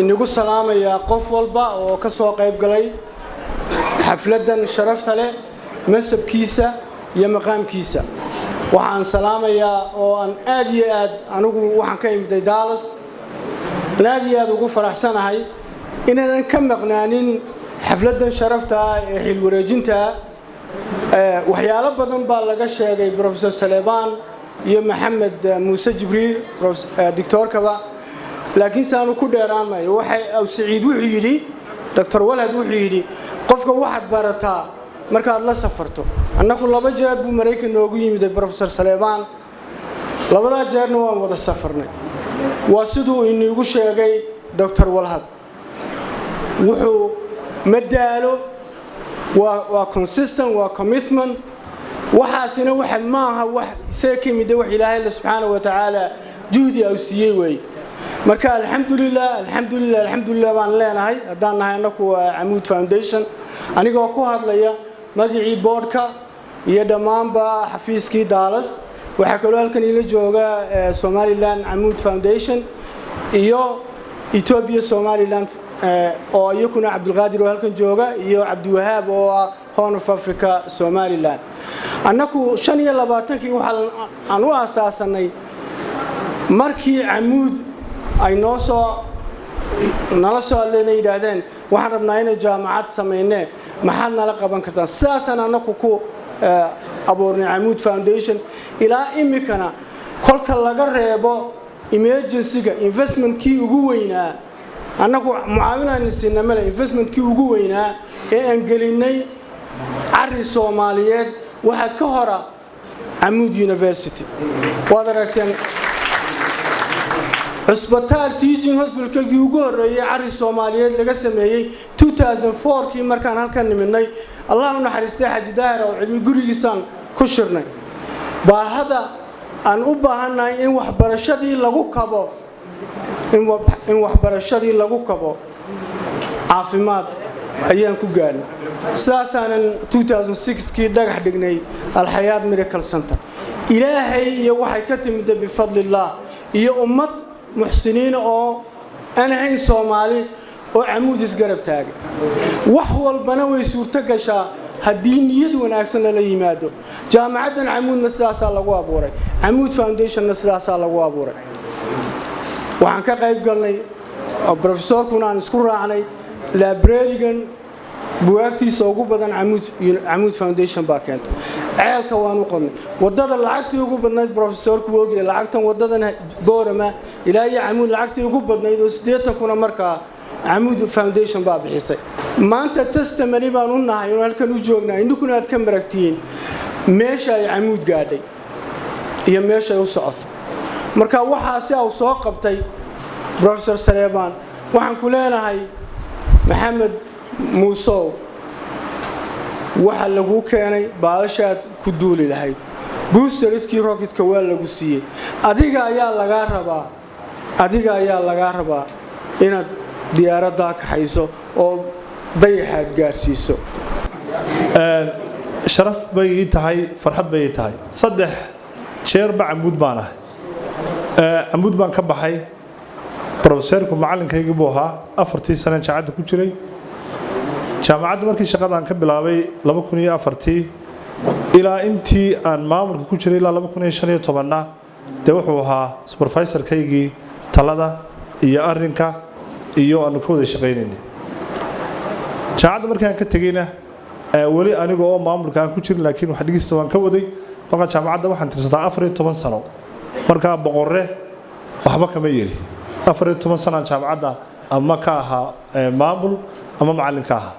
inagu salaamaya qof walba oo ka soo qayb galay xafladan sharafta leh masabkiisa iyo maqaamkiisa waxaan salaamayaa oo aan aad iyo aad anigu waxaan ka imday Dallas aad iyo aad ugu faraxsanahay inaan ka maqnaanin xafladan sharafta ee xil wareejinta waxyaalo badan baa laga sheegay Professor Saleebaan iyo Maxamed Muuse Jibriil Dr. Kaba laakiin saanu ku dheeraanay waxay aw Saciid wuxuu yiri Dr. Walad wuxuu yiri qofka waxaad barataa markaad la safarto annagu laba jeer buu Mareykan noogu yimid Professor Saleebaan labada jeerna waan wada safarnay waa sidoo inuu sheegay Dr. Walad wuxuu madaalo waa consistent waa commitment waxaasina waxa maaha wax seekimid wax Ilaahay subhanahu wa ta'ala juhdi aw siiyay way marka alxamdulillah baan leenahay hadaan nahay anaku Amoud Foundation anigoo ku hadlaya magacii boardka iyo dhamaanba xafiiskii Dallas waxa kale halkan ila jooga Somaliland Amoud Foundation iyo Ethiopia Somaliland oo ayakuna Abdulqaadir oo halkan jooga iyo Abdiwahaab oo Horn of Africa Somaliland annaku 25kii waxa aan u asaasanay markii Amoud ay noo soo nala soo leeyahay waxaan rabnaa inay jaamacad sameeyne maxaad nala qaban kartaa saasan anaku ku abuurnay Amoud Foundation ilaa imikana kolka laga reebo emergency-ga investment-kii ugu weynaa annagu mucaawinayna siinamada investment-kii ugu weynaa ee aan gelinay arrin Soomaaliyeed waxa ka hora Amoud University waad aragteen Hospital Teaching Hospital kii ugu horeeyay arrin Soomaaliyeed laga sameeyay 2004kii markaan halkan niminay Allah u naxariistay Xaji Daahir oo cilmi gurigiisan ku shirnay baahada aan u baahanahay in waxbarashadii lagu kabo caafimaad ayaan ku gaarnay saasaanan 2006kii dhagax dhignay Al-Hayaat Medical Center Ilaahay iyo waxay ka timid bifadlillah iyo ummad muxsiniin oo aan ahayn Soomaali oo Amoud isgarab taagay wax walbana way suurto gashaa haddii niyad wanaagsan la yimaado jaamacadan Amoudna sidaas lagu abuuray Amoud Foundation sidaas lagu abuuray waxaan ka qayb galnay professorkuna aan isku raacnay librarian buugtiisa ugu badan Amoud Foundation baa keentay ceelka waan u qodnay wadada lacagtii ugu badnayd professorku wogay lacagtan wadadan Boorama ilaa iyo Amoud lacagtii ugu badnayd oo 80 kuna markaa Amoud Foundation baa bixisay maanta testimony baan u nahay oo halkan u joognaa indukuna aad ka maragtiin meesha ay Amoud gaadhay iyo meesha ay u socoto marka waxaasi uu soo qabtay Professor Saleebaan waxaan ku leenahay Maxamed Muuse waxa lagu keenay baalashaad ku duuli lahayd boosteridkii rocketka waa lagu siiyay adiga ayaa laga rabaa inaad diyaaradda ka hayso oo dayaxaad gaarsiiso sharaf bay tahay farxad bay tahay saddex jeer ba Amoud baan ahay Amoud baan ka baxay professorku macallinkaygu buu ahaa 4 sano jaamacadda ku jiray jaamacadda markii shaqadaan ka bilaabay 2004 ilaa intii aan maamulka ku jiray ilaa 2015 de wuxuu ahaa supervisor-kaygii talada iyo arrinka iyo aan ku wada shaqeynay jaamacadda markii aan ka tagayna wali aniga oo maamulka aan ku jirin laakiin wax dhigista waan ka waday marka jaamacadda waxaan tirsadaa 14 sano marka boqorre waxba kama yeeli 14 sano jaamacadda ama ka aha maamul ama macallinka aha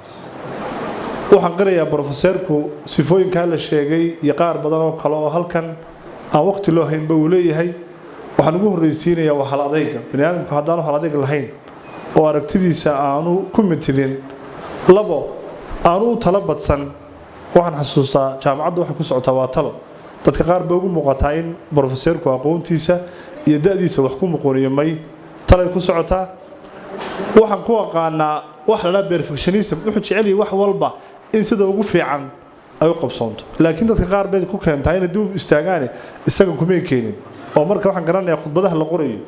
waxaan qirayaa professorku sifooyinka la sheegay iyo qaar badan oo kale oo halkan aan waqti loo haynba uu leeyahay waxaan ugu horeysiinayaa wax hal adayga bani'aadamku haddaan hal adayg lahayn oo aragtidiisa aanu ku mitidin labo aanu tala badsan waxaan xasuustaa jaamacadda waxa ku socota waa talo dadka qaar baa ugu muuqataa in professorku aqoontiisa iyo da'diisa wax ku muqooniyo may talay ku socotaa waxaan ku aqaanaa wax la perfectionism wuxuu jecel yahay wax walba in sida ugu fiican ay u qabsoonto laakiin dadka qaar bay ku keentaa in dib istaagaan isaga kuma keenin oo marka waxaan garanayaa khudbadaha la qorayo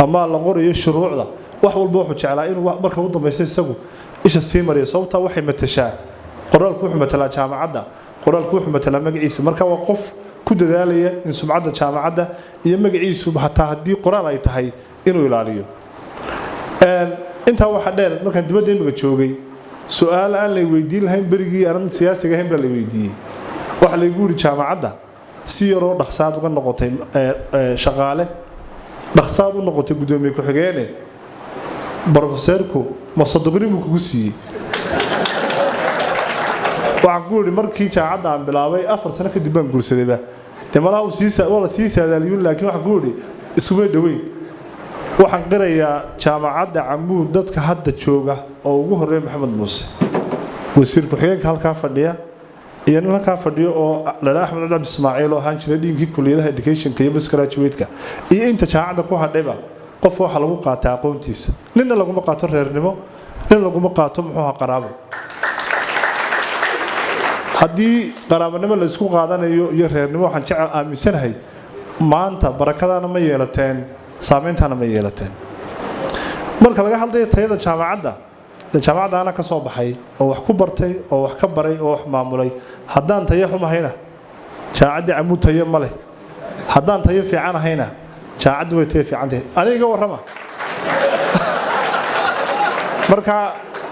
ama la qorayo shuruucda wax walba wuxuu jeclaa inuu marka ugu dambeysay isagu isha sii mariyo sababta waxay matashaa qoraalku wuxuu matalaa jaamacadda qoraalku wuxuu matalaa magaciisa marka waa qof ku dadaalaya in sumcadda jaamacadda iyo magaciisu hataa haddii qoraal ay tahay inuu ilaaliyo intaa waxa dheer markaan dibadda imiga joogay su'aal aan la weydiin lahayn berigii aan siyaasiga ahayn baa la weydiiyey waxa lagu yiri jaamacadda si yaroo dhaqsaad uga noqotay shaqaale dhaqsaad u noqotay gudoomiye ku xigeene professorku ma sadaqri mu kugu siiyey waxaan ku yiri markii jaamacadda aan bilaabay 4 sano kadib baan guursadayba tamalaha uu sii saadaaliyay laakiin waxaan ku yiri isuma dhaweyn waxaan qirayaa jaamacadda Camuud dadka hadda jooga oo ugu horeeyay Maxamed Muuse wasiir ku xigeenka halka fadhiya iyo nin halka fadhiyo oo Lala Axmed Cabdi Ismaaciil oo ahaan jiray dhiinkii kulliyadaha education-ka iyo postgraduate-ka iyo inta jaamacadda ku hadhayba qof waxa lagu qaataa aqoontiisa ninna lagu ma qaato reernimo nin lagu ma qaato muxuu qaraabo haddii qaraabanimo la isku qaadanayo iyo reernimo waxaan jecel aaminsanahay maanta barakadana ma yeelateen saameyntaana ma yeelateen marka laga hadlayo tayada jaamacadda ana ka soo baxay oo wax ku bartay oo wax ka baray oo wax maamulay haddaan tayo xumahayna jaamacadda Camuud tayo ma leh haddaan tayo fiican ahayna jaamacaddu way tayo fiican tahay aniga warrama marka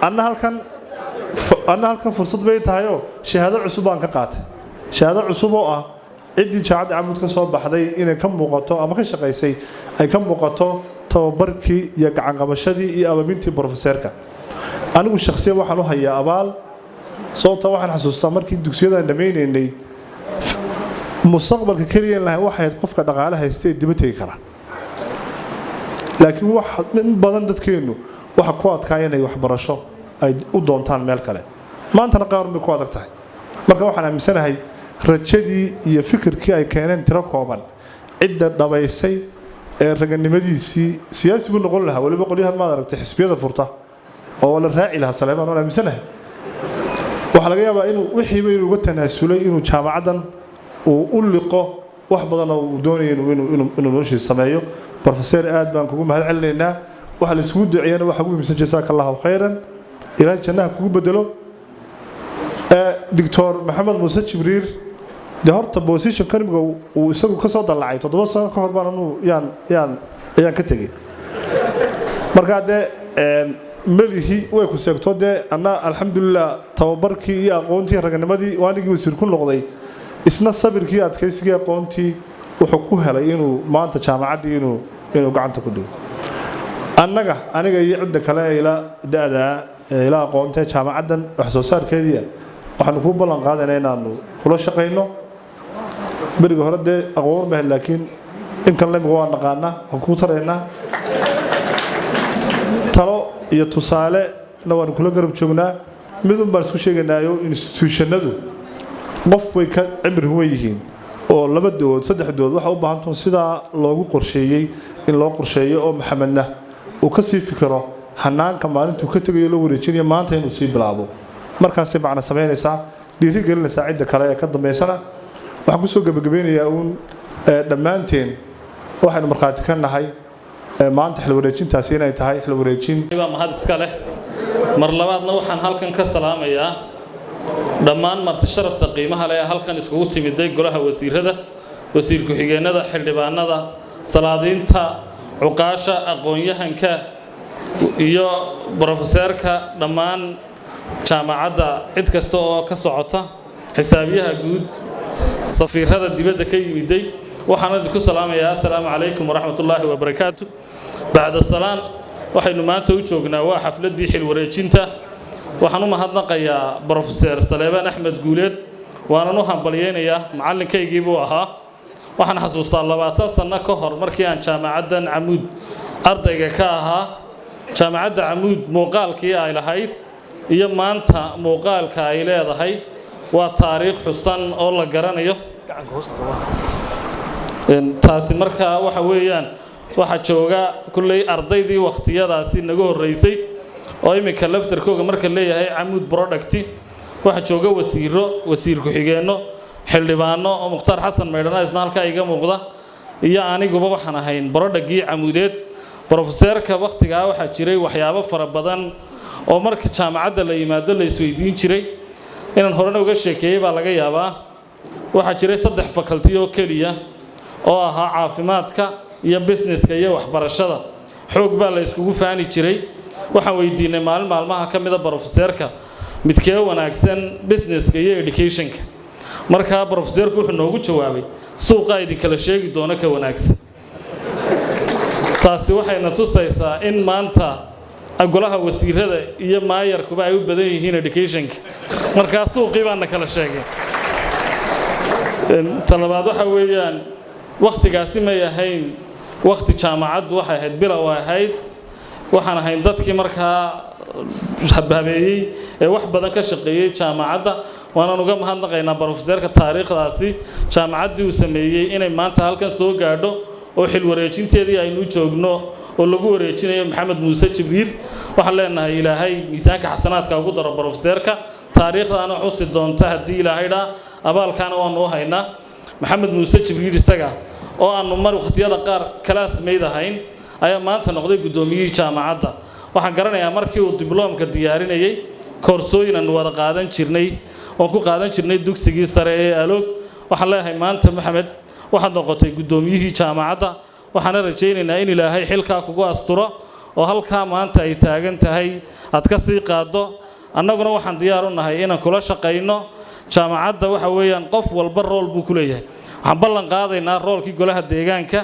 anna halkan fursad bay tahay oo shahaado cusub aan ka qaatay shahaado cusub oo ah cidii jaamacadda Camuud ka soo baxday inay ka muuqato ama ka shaqeysay ay ka muuqato tababarkii iyo gacan qabashadii iyo ababintii professorka anigu shakhsiyan waxaan u hayaa abaal sababta waxaan xasuustaa markii dugsiyada aan dhameeynay mustaqbalka kaliya lahayn waxay qofka dhaqaale haystay dibadda kara laakiin wax badan dadkeenu waxa ku adkaayay waxbarasho ay u doontaan meel kale maantana qaar ma ku adag tahay marka waxaan aaminsanahay rajadii iyo fikirkii ay keeneen tiro kooban cidda dhabaysay ee raganimadiisii siyaasi buu noqon lahaa waliba qolyahan ma aragtay xisbiyada furta oo la raaci lahaa Saleemaan oo aaminsanahay waxa laga yaabaa inuu wixii inuu uga tanaasulay inuu jaamacaddan uu u liqo wax badan oo uu doonayo inuu noloshiisa sameeyo professor aad baan kugu mahad celinaynaa waxa la isugu duceeyana waxa ugu muhiimsan jazakallahu khayran ilaa jannaha kugu bedelo Dr. Maxamed Muuse Jibriil de horta position kanimiga uu isagu ka soo dalacay 7 sano ka hor baan ayaan ka tagay marka de malihi way ku seegto de ana alxamdulillah tababarkii iyo aqoontii raganimadii waanigi wasiir ku noqday isna sabirkii adkaysigii aqoontii wuxuu ku helay inuu maanta jaamacadii inuu gacanta ku dhigo aniga iyo cidda kale ila daada ila aqoonta jaamacaddan wax soo saarkeedii waxaan ku ballan qaadanaynaa inaanu kula shaqeyno bariga hore de aqoon ma laakiin in kan lamiga waa naqaana ku tareena talo iyo tusaale waan kula garab joognaa midun baan isku sheeganaayo institutionadu qof way ka cimri weeyeen oo 2 dood 3 dood waxa u baahan tahay sida loogu qorsheeyay in loo qorsheeyo oo maxamedna uu ka sii fikiro hanaanka maalintu ka tagayo loo wareejinayo maanta inuu sii bilaabo markaas ay macna sameynaysaa dhiiri gelinaysaa cidda kale ee ka dambeysana waxaan ku soo gabagabeynayaa dhammaanteen waxaanu marxaati ka nahay maanta xil wareejintaasi inay tahay xil wareejin waa mahad iska leh mar labaadna waxaan halkan ka salaamayaa dhammaan marti sharafta qiimaha leh halkan iskugu timiday golaha wasiirada wasiir ku xigeenada xildhibaanada salaadiinta cuqaasha aqoon-yahanka iyo professorka dhammaan jaamacadda cid kasta oo ka socota xisaabiyaha guud safiirada dibadda ka yimiday waxaan idinku salaamayaa assalaamu calaykum waraxmatullaahi wabarakaatu bacda salaan waxaynu maanta u joognaa waa xafladii xil wareejinta waxaan u mahadnaqayaa professor Saleebaan Axmed Guuleed waanan u hambalyeeynaya macalinkaygii buu ahaa waxaan xasuustaa 20 sano ka hor markii aan jaamacaddan Camuud ardayga ka ahaa jaamacadda Camuud muuqaalkii ay lahayd iyo maanta muuqaalka ay leedahay waa taariikh xusan oo la garanayo taasi markaa waxa weeyaan waxa jooga kullay ardaydii waqtiyadaasi naga horeysay oo imika laftarkooga marka leeyahay Camuud product waxa jooga wasiir ku xigeenno xildhibaano oo Mukhtaar Xasan Meydhana isna halka iga muuqda iyo aniguba waxaan ahayn barodhagii Camuudeed brofesorka waqtigaa waxaa jiray waxyaabo fara badan oo marka jaamacadda la yimaado la isweydiin jiray inaan horena uga sheekeeyay baa laga yaabaa waxaa jiray 3 faculty oo kaliya oo ahaa caafimaadka iyo businesska iyo waxbarashada xoog baa la iskugu faani jiray waxaan weydiinay maalmaha ka mid ah brofesorka midkee wanaagsan businesska iyo educationka marka brofesorku wuxuu noogu jawaabay suuqa idin kala sheegi doona ka wanaagsan taasi waxayna tusaysaa in maanta golaha wasiirada iyo maayarkuba ay u badan yihiin educationka marka suuqii baana kala sheegay talabaad waxa weeyaan waqtigaasi ma yahayn waqti jaamacaddu waxay ahayd bilow ahayd waxaan ahayn dadkii markaa habeeyay ee wax badan ka shaqeeyay jaamacadda waana uga mahadnaqaynaa brofesorka taariikhdaasi jaamacaddii uu sameeyay inay maanta halkan soo gaadho oo xil wareejinteedii aynu joogno oo lagu wareejinayo maxamed muuse jibriil waxaan leenahay ilaahay miisaanka xasanaadka ugu daro brofesorka taariikhdaana xusi doonta haddii ilaahay dhaa abaalkaana waanu u haynaa maxamed muuse jibriil isaga oo aanu mar waqtiyada qaar classmate ahayn ayaa maanta noqday gudoomiyihii jaamacadda waxaan garanayaa markii uu dibloomka diyaarinayay koorsooyin aan wada qaadan jirnay oo ku qaadan jirnay dugsigii sare ee aloog waxaan leeyahay maanta maxamed waxaad noqotay gudoomiyihii jaamacadda waxaan rajaynaynaa in ilaahay xilka kugu asturo oo halka maanta ay taagan tahay aad ka sii qaado annaguna waxaan diyaar u nahay inaan kula shaqeyno jaamacadda waxa weeyaan qof walba rool buu ku leeyahay waxaan ballan qaadaynaa roolkii golaha deegaanka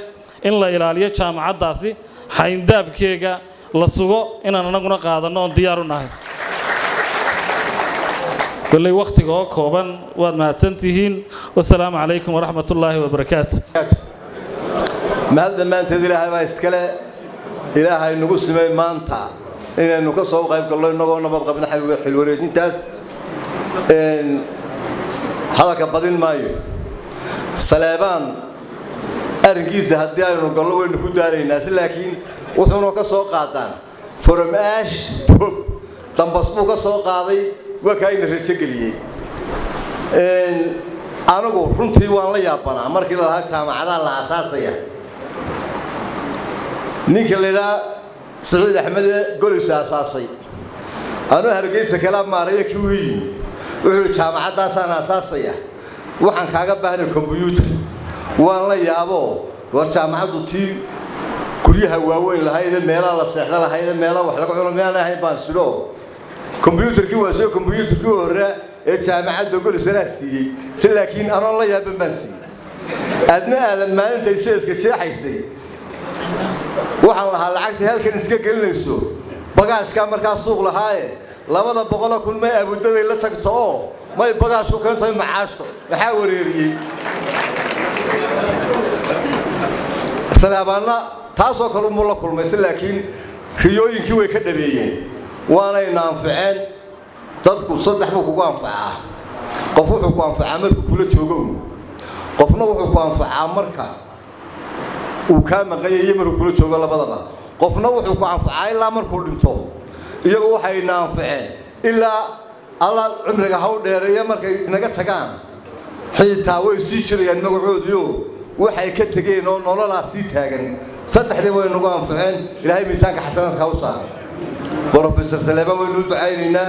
in la ilaaliyo jaamacaddaasi xayndaabkeega la sugo inaan annaguna qaadano oo diyaar u nahay كلي وقت جوا كوبان ومهتنتهين والسلام عليكم ورحمة الله وبركاته. ما هذا ما أنت إلى هاي إسكالة إلى هاي نقص ما أنت إن نقص هو قايب كله نقول نبض قبل حلو رجين تاس هذا كبدين مايو سلابان أرجيز هديان نقوله ونقول دارين ناس لكن وثنا نقص هو قادان فرماش توب تنبسطوا قص هو قاضي وكاين رسقلي أنا أقول رنتي وأنا يابانا أمرك إلى هذا جامعة على أساسية نيكلنا سعيد أحمد قول أساسي أنا هرجيس كلام ماريا كوي وهو جامعة أساسا أساسية وحن كعب بهن الكمبيوتر وأنا يابو والجامعة دوتي كوريها وين لهاي الميلا للسحلة لهاي الميلا وحلقوا على الميلا هاي بانسلو كمبيوتر كي واسو كمبيوتر كي ورا الجامعة دقول سناسي لكن أنا الله يهبن بنسي أدنى هذا ما أنت يسيس كشيء حيسي وحنا هالعقد هالكن سكك الليسو بقاش كامر كاسوق لهاي لما بقوله كل ما أبو دبي لا تقطعه ما يبقاش وكان طيب معاشته بحاول يري سلامنا تاسو كلام الله كل ما لكن خيوين كي ويكدبيين وانا ينفعين تذكر صدح بكو انفعا قفوحو كو انفعا مركو كله جوجو قفنا وحو كو انفعا مركا وكان مقيي يمرو كله جوجو لبدبا قفنا وحو كو انفعا الا مركو دنتو iyagu waxay naanfaceen ilaa alla cumriga haw dheereeyo markay naga tagaan xitaa way sii jirayaan magacoodiyo waxay ka tageen oo nololaa sii taagan saddexdii way nagu anfaceen ilaahay miisaanka xasanaadka u saar بروفيسور سليمان وينو دعينا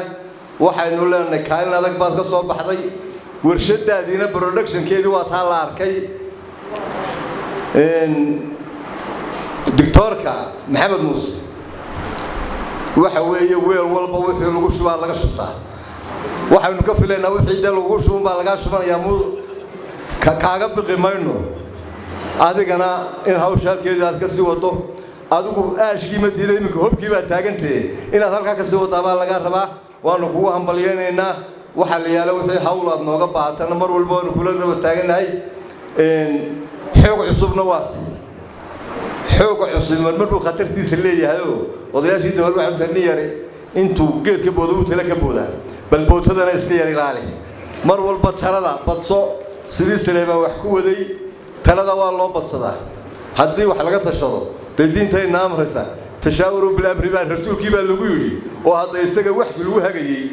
waxaynu leenahay kaalin adag baad ka soo baxday warshadaadina production keedu waa taa la arkay دكتورka maxamed muuse waxa weeye weel walba wixii lagu shubaa laga shubtaa waxaynu ka filaynaa wixii lagu shubaa baa laga shubanayaa kaaga biqi mayno adigana in hawshalkeeda aad ka sii wado adigu aashkii ma diiday imika hobkii baa taagantay inaad halka ka sii wado baa laga rabaa waanu kugu hambalyeynaa waxa la yaalo wixii hawlaad nooga baahatan mar walba waanu kula raba taaganahay xoog cusubna waad xoog cusub marmar khatartiisa leeyahay odayaashii dawlad waxay taniyari intuu geedka boodo tala ka booda bal bootadana iska yar ilaali mar walba talada badso sidii Saleeman wax ku waday talada waa loo badsadaa haddii wax laga tashado diintayna amraysa tashaawuru bil amri baa rasuulkii baa lagu yiri oo hadda isaga wax lagu hagayay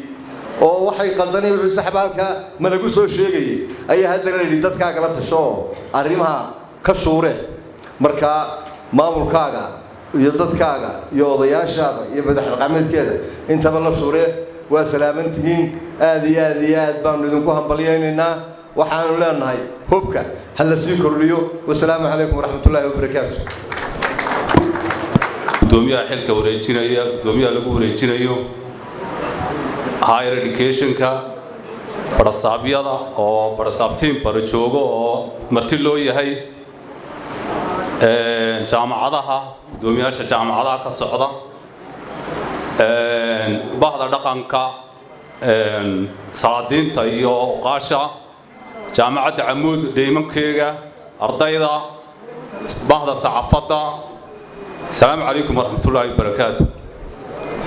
oo waxay qaldanay wuxuu saxbaalka ma lagu soo sheegay ayaa haddana leeyahay dadka kala tasho arrimaha ka shuure marka maamulkaaga iyo dadkaaga iyo odayaashaada iyo madax dhaqameedkeeda intaba la suuree waa salaamantihiin aad iyo aad iyo aad baanu idinku hambalyaynaynaa waxaanu leenahay hubka ha la sii kordhiyo wasalaamu calaykum waraxmatullaahi wabarakaatu gudoomiyaha xilka wareejinaya gudoomiyaha lagu wareejinayo higher educationka barasaabyada oo barasaabtiin bara joogo oo marti loo yahay jaamacadaha gudoomiyaasha jaamacadaha ka socda bahda dhaqanka salaadiinta iyo oqaasha jaamacadda Camuud deemankeega ardayda bahda saxaafadda السلام عليكم ورحمة الله وبركاته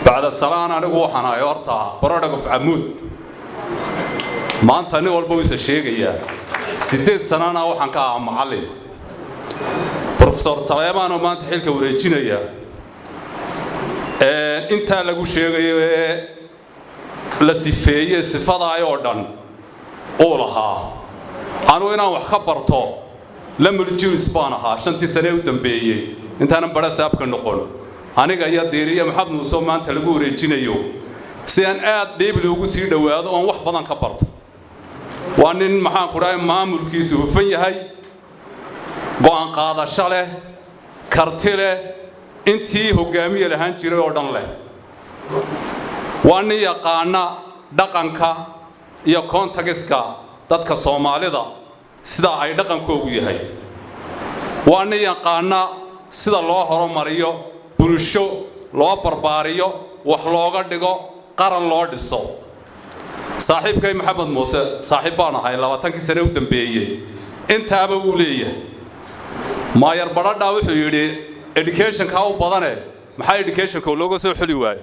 بعد السلام أنا waxaan ahay horta product of Camuud maanta nin walba wuu sheegaya 8 sanana waxaan ka ahaa macallin professor Saleymaan oo maanta xilka wareejinaya inta lagu sheegayo la sifeeyay sifada ay oo dhan oo lahaa anu inaan wax ka barto la muljiis baan ahaa 5 sano u dambeeyay intaana barasaabka noqon aniga ayaa deeriya maxamed muuse maanta lagu wareejinayo si aan aad deebil ugu sii dhawaado oo wax badan ka barto waa nin maxaan ku raay maamulkiisu hufan yahay go'aan qaadasho leh karti leh intii hogaamiye lahaan jiray oo dhan leh waa nin yaqaana dhaqanka iyo kontagiska dadka Soomaalida sida ay dhaqankoodu yahay waa nin yaqaana sida loo horumariyo bulsho loo barbaariyo wax looga dhigo qaran loo dhiso saaxiibkay maxamed muuse saaxiib baan ahay 20 sano u dambeeyay intaaba uu leeyahay maayar baradha wuxuu yiri education ka u badane maxay education ka looga soo xuli waayay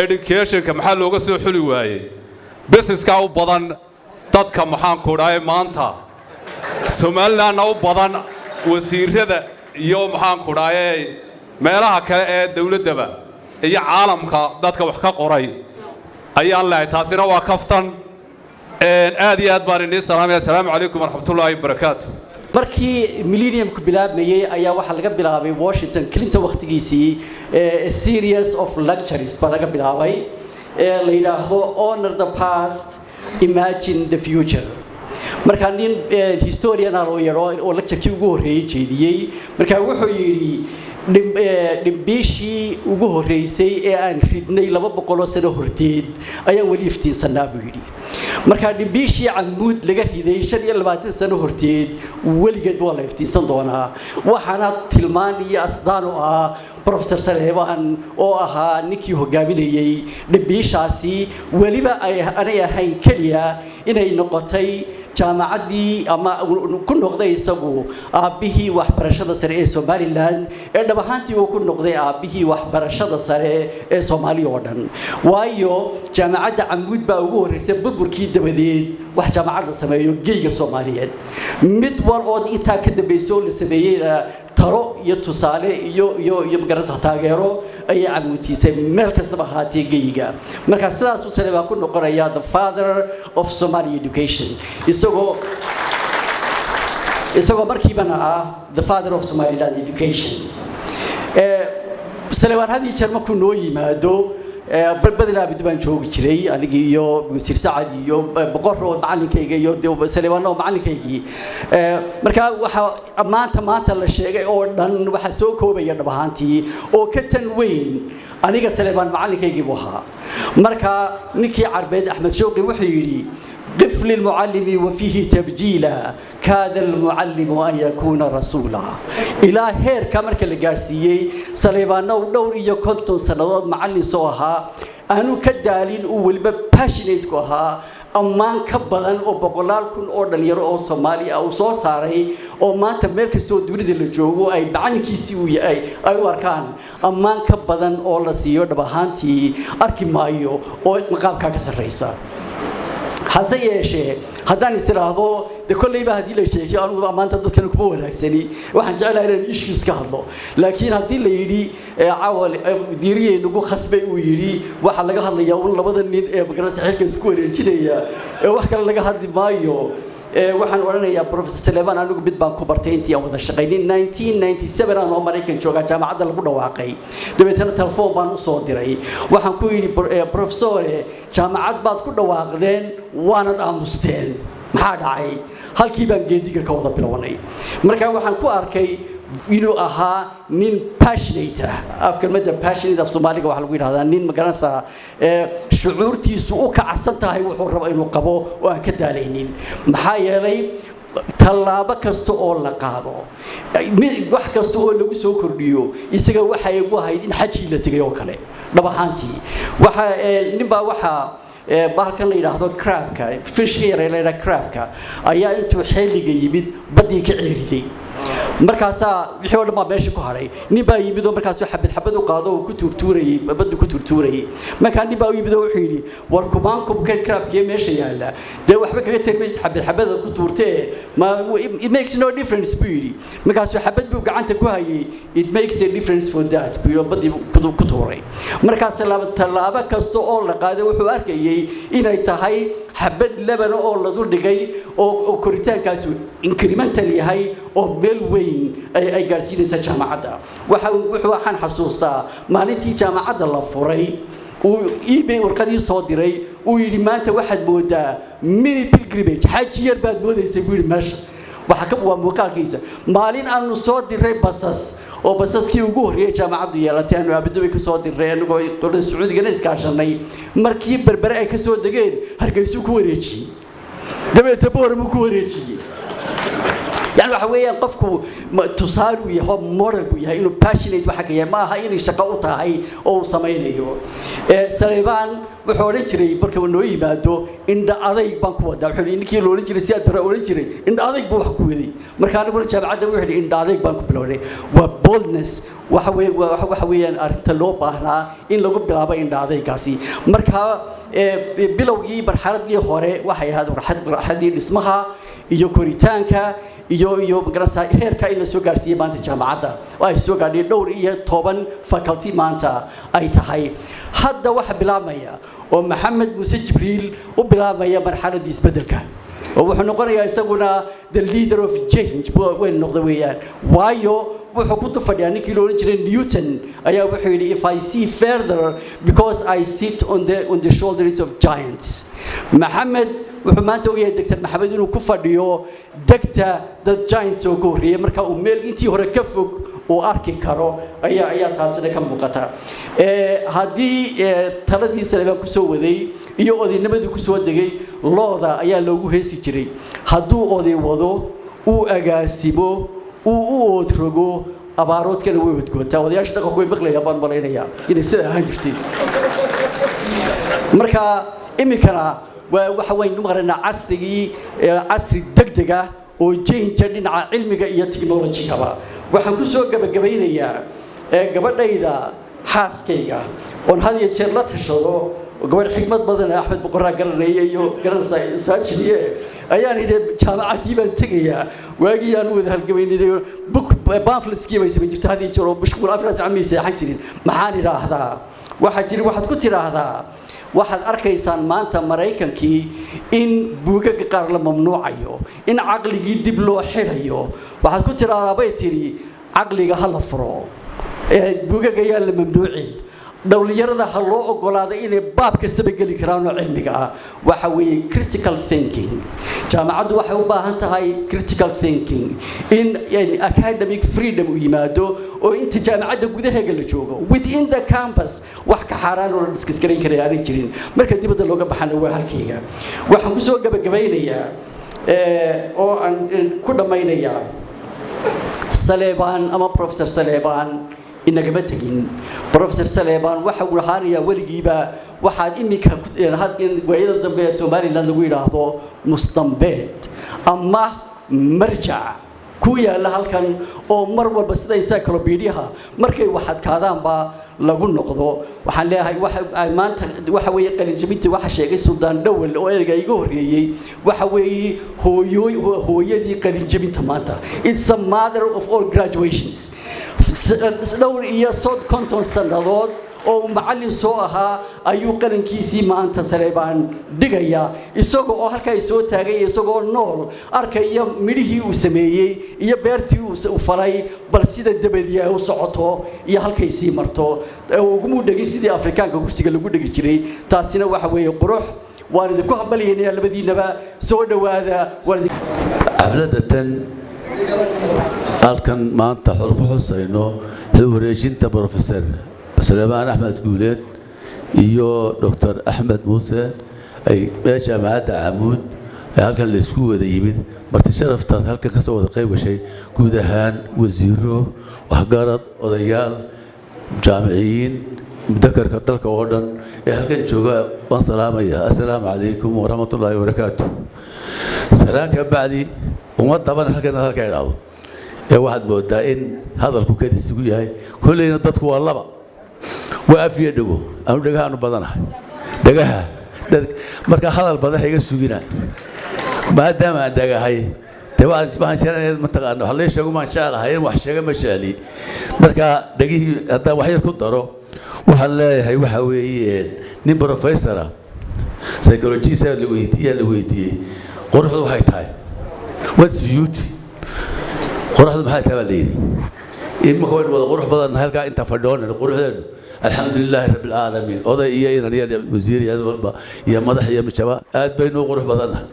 education ka maxaa looga soo xuli waayay business ka u badan dadka maxaan ku dhahay maanta Soomaaliland u badan wasiirada iyo maxaan ku dhaayay meelaha kale ee dawladaba iyo caalamka dadka wax ka qoray ayaan leeyahay taasina waa kaftan aad iyo aad baan idin salaamay assalaamu calaykum waraxmatullaahi wabarakaatuh markii millennium ku bilaabmayay ayaa waxa laga bilaabay Washington Clinton waqtigiisii a series of lectures baa laga bilaabay la yiraahdo honor the past imagine the future marka nin historian oo yaro oo lecture-kii ugu horeeyay jeediyay marka wuxuu yiri dhimbiishii ugu horeysay ee aan ridnay 200 sano horteed ayaa wali iftiinsanaa buu yiri marka dhimbiishii Camuud laga riday 25 sano horteed waligeed waa la iftiinsan doonaa waxaana tilmaan iyo asdaan oo ah professor Saleymaan oo ahaa ninkii hogaaminayay dhimbiishaasi waliba ay ahayn kaliya inay noqotay jaamacadii ama ku noqday isagu aabihii waxbarashada sare ee Somaliland ee dhabahantii uu ku noqday aabihii waxbarashada sare ee Soomaaliya oo dhan waayo jaamacadda Camuud baa ugu horeysay burburkii dabadeed wax jaamacad sameeyo geeyga Soomaaliyeed mid wal oo inta ka dambeysay la sameeyay taro iyo tusaale iyo magarasa taageero ay Camuudsiisay meel kasta haatay geeyga marka sidaas uu Saleymaan ku noqonaya the father of Somali education isagoo markiibana ah the father of Somaliland education Saleymaan hadii jeer markuu noo yimaado badana bidbaan joogi jiray anigi iyo wasiir Saacad iyo boqorro macallinkayga iyo Saleymaan oo macallinkaygii marka waxa maanta la sheegay oo dhan waxa soo koobaya dhabahantii oo ka tan weyn aniga Saleymaan macallinkaygii buu ahaa marka ninkii Carbeed Axmed Shawqi wuxuu yiri طفل المعلم وفيه تبجيلا كاد المعلم أن يكون رسولا إلى هير كمرك الجارسية سليمان ودور يكونتون سنوات معلم سوها أنو كدالين أول بباشنيت كوها أمان كبلان أو بقولال كن أردن يرو Somali أو صاري أو ما تملك سو دولة الجوجو أي بعدين كيسوي أي واركان أمان كبلان أو لسيو دبهانتي أركيمايو أو مقام كاكس الرئيسة حسية شيء هذا نسرعه ده كل اللي بهدي له شيء أنا ما أنت تذكر كبوة لكسني واحد جعله إلى إيش يسكهله لكن هذي اللي يدي عوال ديريه نقول خصبي ويدي واحد لقى هذا يوم لبضن بقرا سحيل كسكوري كذي واحد كان لقى هذا مايو waxaan oranayaa Professor Saleeman anigu mid baan ku bartay intii aan wada shaqaynay 1997 aan oo Mareykan jooga jaamacadda lagu dhawaaqay dabeetana telefoon baan u soo diray waxaan ku yiri professor jaamacad baad ku dhawaaqdeen waanad aamusteen maxaa dhacay halkii baan geediga ka wada bilownay marka waxaan ku arkay inuu ahaa nin passionate ah kelmadda passionate af Soomaaliga waxa lagu yiraahdaa nin magaranaysa shucuurtiisu u kacsan tahay wuxuu rabo inuu qabo oo aan ka daalaynin maxaa yeelay tallaabo kasta oo la qaado wax kasta oo lagu soo kordhiyo isaga waxa ay ugu ahayd in xajii la tagay oo kale dhab ahaantii waxa ninba waxa bahalkan la yiraahdo crabka fish yar la yiraahdo crabka ayaa intuu xilliga yimid badii ka ceeriday markaas wixii oo dhan meesha ku haray nin baa yimid oo markaas xabad u qaado oo ku turtuurayay badu ku turtuurayay markaa nin baa yimid oo wuxuu yiri war kubaan kubka crabkii meesha yaala de waxba kaga tirmayst xabad ku tuurtee ma it makes no difference buu markaas xabad buu gacanta ku hayay it makes a difference for that buu badii ku tuuray markaas tallaabo kasta oo la qaaday wuxuu arkayay inay tahay xabad laban oo la dul dhigay oo koritaankaas incremental yahay oo meel weyn ay gaarsiinaysa jaamacadda waxaan xasuustaa maalintii jaamacadda la furay uu email warqadii soo diray uu yiri maanta waxaad moodaa mini pilgrimage xaj yar baad moodaysay buu yiri meesha waxa ka waa muuqaalkiisa maalin aanu soo diray basas oo basaskii ugu horeeyay jaamacaddu yeelatay aanu abadooy ka soo diray anagoo qolada Sacuudiga iskaashanay markii berbere ay ka soo dageen Hargeysa ku wareejiyay dabeetana boorama ku wareejiyay يعني waxa weeyaan qofku tusaale u yahay moral u yahay inuu passionate waxa ka yahay ma aha inay shaqo u tahay oo sameeyo Saleeman wuxuu oran jiray marka uu noo yimaado indha adayg baan ku wadaa wuxuu ninkii loo oran jiray si aad bara oran jiray indha adayg buu wax ku waday marka anigu jaamacadda wuxuu indha adayg baan ku bilownay waa boldness waxa weeyaan arinta loo baahnaa in lagu bilaabo indha adaygaasi marka bilowgii marxaladii hore waxay ahayd marxaladii dhismaha iyo koritaanka iyo magarasa heerka in la soo gaarsiiyay maanta jaamacadda oo ay soo gaadhay dhowr iyo 10 faculty maanta ay tahay hadda waxa bilaabmaya oo Maxamed Muuse Jibriil u bilaabmaya marxaladii isbedelka oo wuxuu noqonayaa isaguna the leader of change way noqday weeyaan waayo wuxuu ku tafadhiyaa ninkii loo oran jiray Newton ayaa wuxuu yiri if I see further because I sit on the shoulders of giants Maxamed wuxuu maanta ogayaa Dr. Maxamed inuu ku fadhiyo degta dad giants oo gooriyay marka uu meel intii hore ka fog oo arki karo ayaa taasina ka muuqata hadii taladii Saleeman ku soo waday iyo odaynimadii ku soo degay looda ayaa loogu heesi jiray haduu oday wado uu agaasimo uu oodrogo abaaroodkana way wadgoota odayaasha dhaqanku way maqlayaan baan malaynayaa inay sida ahaan jirtay marka imikana waxa weyn numarna casri degdega oo change dhinaca cilmiga iyo technology-ga waxaan ku soo gabagabeynayaa gabadhayda xaaskayga oo had iyo jeer la tashado gabadh xigmad badan Axmed Boqorraa garanayay iyo garanayay ayaan idin jaamacadii baan tagayaa waagii aan wada halgabeynay book pamphlets-kii bay sameeyay jirtay hadii jiro mashquul afraas amay seexan jirin maxaan iraahdaa waxaad ku tiraahdaa waxaad arkaysaan maanta Mareykankii in buugaga qaar la mamnuucayo in aqligii dib loo xirayo waxaad ku tiraahdaa bay tiri aqliga hal furo buugaga yaa la mamnuucin dawliyarada ha loo ogolaado inay baab kasta gali karaan oo cilmiga ah waxa weeye critical thinking jaamacaddu waxay u baahan tahay critical thinking in academic freedom u yimaado oo inta jaamacadda gudaheega la joogo within the campus wax ka xaraan oo discuss gareyn kara aan jirin marka dibadda looga baxana waa halkayga waxaan ku soo gabagabeynayaa oo aan ku dhamaynayaa Saleeman ama Professor Saleeman inagama tagin Professor Saleeman waxa uu rahaanaya waligiiba waxaad imika wayada dambe Soomaaliland lagu yiraahdo mustambeed ama marjac ku yaala halkan oo mar walba sida encyclopedia markay waxad kaadaan ba lagu noqdo waxaan leeyahay maanta waxa weeye qalinjabinta waxa sheegay Suldaan Dawal oo erga iga horeeyay waxa weeye hooyadii qalinjabinta maanta it's a mother of all graduations dhowr iyo 30 sanadood oo macallin soo ahaa ayuu qarankiisii maanta Saleebaan dhigaya isagoo oo halka ay soo taagay isagoo nool arkaya midhihii uu sameeyay iyo beertii uu falay bal sida dabadii ay u socoto iyo halkay sii marto ugu dhagay sidii Afrikaanka kursiga lagu dhigi jiray taasina waxa weeye qurux waan idinku hambalyeynaa labadiinaba soo dhawaada xafladatan halkan maanta xul ku xusayno wareejinta Professor Saleebaan Axmed Guuleed iyo Dr. Axmed Muuse ay jaamacadda Camuud halkan la isku wada yimid marti sharaftaas halkan ka soo wada qayb gashay guud ahaan wasiiro waxgarad odayaal jaamiciyiin mudakarka dalka oo dhan ee halkan jooga waan salaamaya assalaamu calaykum waraxmatullaahi wabarakaatuh salaanka bacdi uma daban halkan idhaahdo ee waxaad moodaa in hadalku kadis ugu yahay kollayna dadku waa laba waa afiya dhago aanu dhagahaanu badanahay dhagaha marka hadal badan iga sugina maadaama aan dhagahay dee waxaan jeclahay mataqaana wax lee sheego maan jeclahay in wax sheega ma jecli marka dhagihii haddaan wax yar ku daro waxaan leeyahay waxa weeye nin professora psychologist la weydiiyey quruxdu waxay tahay what's beauty quruxdu maxay tahay la yiri imika way wada qurux badan halka inta fadhoonay quruxdeenu alxamdulilaahi rabbil caalamiin oday iyo inaan wasiir iyo walba iyo madax iyo majaba aad baynu qurux badanahay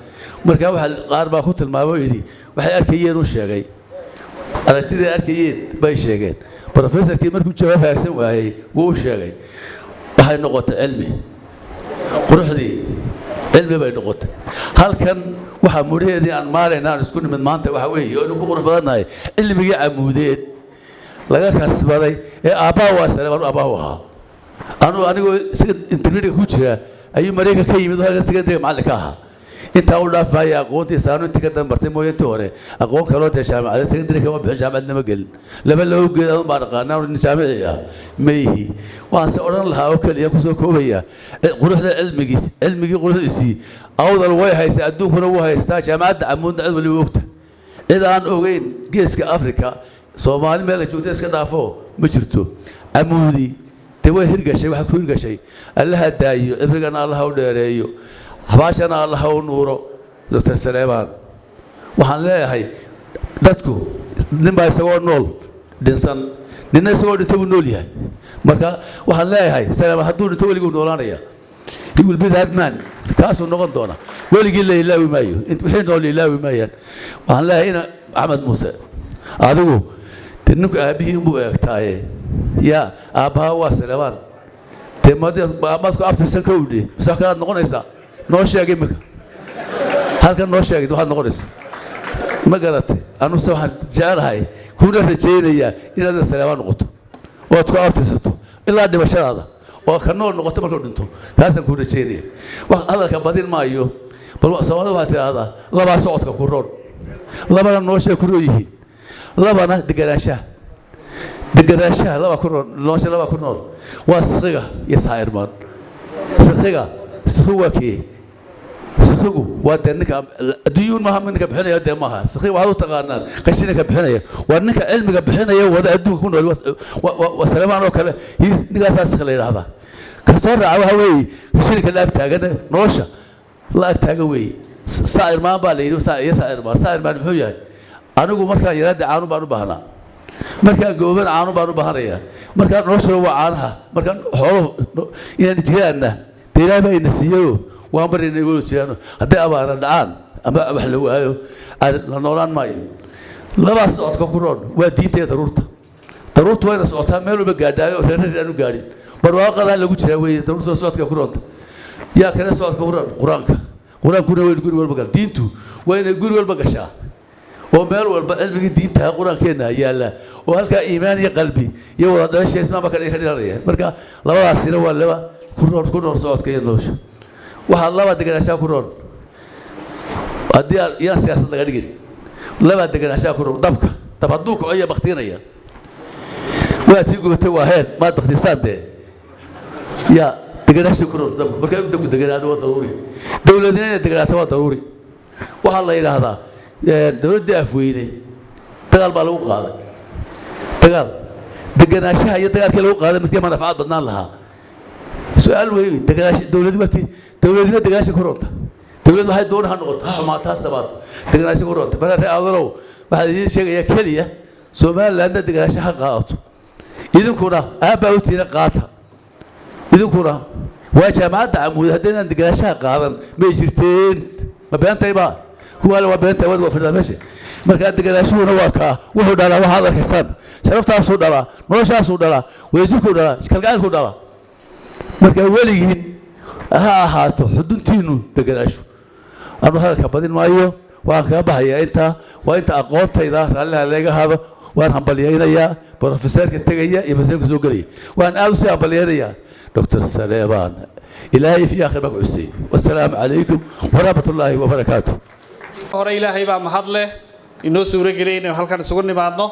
marka waxa qaar baa ku tilmaamay yiri waxay arkayeen uu sheegay aragtida arkayeen bay sheegeen professorkii markuu jawaab haagsan waayay wuu sheegay waxay noqotay cilmi quruxdii cilmi bay noqotay halkan waxa mureedii aan maareynaa isku nimid maanta waxa weeye oo ku qurux badanahay cilmigii Camuudeed laga kasbaday ee aabaa waa Saleebaan aabaa waxa anigu internet ku jira ayuu Mareyka ka yimid halka secondary macallinka ahaa inta uu dhaafay aqoontiisa aanu inta ka dambartay mooyintii hore aqoon kale oo jaamacadda secondary kama bixin jaamacadna ma gelin laba loo geedo baan aqaanaa in jaamici ah meehi waan se oran lahaa oo kaliya ku soo koobaya quruxda cilmigii quruxdiisii awdal way haysaa adduunkuna wuu haystaa jaamacadda Camuud cid wali ogta cid aan ogeyn geeska Afrika Soomaali meel ay joogto iska dhaafo ma jirto Camuudi te way hirgashay waxa ku hirgashay allaha daayo ibrigana allaha u dheereeyo habaashana allaha u nuuro Dr. Saleebaan waxaan leeyahay dadku ninba isagoo nool dhinsan ninna isagoo dhinta uu nool yahay marka waxaan leeyahay Saleebaan hadduu dhinto weligu noolaanaya he will be that man kaasuu noqon doona weligii la ilaawi maayo wixii nool ilaawi maayaan waxaan leeyahay in Axmed Muuse adigu ninku aabihii buu eegtaaye yaa aabbaha waa Saleebaan dee maadku abtirsan ka udhi sax kalaad noqonaysaa noo sheeg imika halkan noo sheegid waxaad noqonaysaa ma garatay anu se waxaan jecelahay kuna rajaynayaa inaad Saleebaan noqoto ood ku abtirsato ilaa dhimashadaada oo ka nool noqoto markuu dhinto kaasaan ku rajaynaya wax hadalka badin maayo bal Soomaalidu waxay tiraahdaa laba socodka ku roon labana noo sheeg ku rooyihiin labana deganaanshaha laba ku roon noosha laba ku nool waa siqiga iyo saayirmaan siqiga waa kii siqigu waa dee ninka adduunyuun maaha ninka bixinaya dee maaha siqiga waxaad u taqaanaan qashinka bixinaya waa ninka cilmiga bixinaya wada adduunka ku nool waa Saleebaan oo kale ninkaasaa siqi la yidhaahdaa ka soo raaca waxa weeye qashinka la ag taagan nolosha la ag taagan weeye saayirmaan baa la yidhi saayirmaan muxuu yahay anigu markaan yaraada caanu baan u baahnaa markaan gooban caanu baan u baahanayaa markaan noloshooda waa caanaha markaan xoolo inaan jiraanna dee Ilaahay baa ina siiyo waan barinay wada jiraan hadday abaara dhacaan ama wax la waayo la noolaan maayo labaas socodka ku roon waa diinta iyo daruurta wayna socotaa meel walba gaadhaayo reer aan u gaadhin barwaaqadaa lagu jiraa weeye daruurta socodka ku roonta yaa kale socodka ku roon qur-aankuna wayna guri walba gal diintu wayna guri walba gashaa oo meel walba cilmigii diinta quraankeena yaala oo halka iimaan iyo qalbi iyo wada dhashay ismaama ka dhiranaya marka labadaasina waa laba ku roon socodka iyo nolosha waxa laba deganaanshaha ku roon haddii yaa siyaasad laga dhigin laba deganaanshaha ku roon dab hadduu kaco iyo baktiinaya waa tii gubatay waa heer ma baktiisaan dee yaa deganaanshaha ku roon dabka marka dabku deganaado waa daruuri dawladina inay deganaato waa daruuri waxaa la yidhaahdaa dawladda afweyne dagaal baa lagu qaaday deganaanshaha iyo dagaalkii lagu qaaday midkii manfaacad badnaan lahaa su'aal weyn dawladnimo deganaasha ku runta dawladdu waxay doon ha noqoto ha xumaato ha sabaato deganaasha ku runta bal re'aadalow waxaa idiin sheegaya keliya Somaliland deganaasha ha qaadato idinkuna aabaa u tiina qaata idinkuna waa jaamacadda Amuud haddii deganaasha qaadan ma jirteen ma beentayba kuwa waa beentay wada fadhiya meesha marka deganaashuhuna waa ka wuxuu dhalaa waxa aad arkaysan sharaftaas uu dhalaa noloshaas uu dhalaa weysku dhalaa kalgaalku dhalaa marka waligiin ha ahaato xuduntiinu deganaashu anu hadalka badin maayo waan kaga baxayaa inta waa inta aqoontayda raalliha laga hado waan hambalyeynaya professorka tagaya iyo professorka soo galaya waan aad u sii hambalyeynaya dr Saleebaan ilaahay fi aakhir baqcusay wassalaamu calaykum wa rahmatullaahi wa barakaatuh hore ilaahay baa mahad leh inoo suura geliyay inaan halkan isugu nimaadno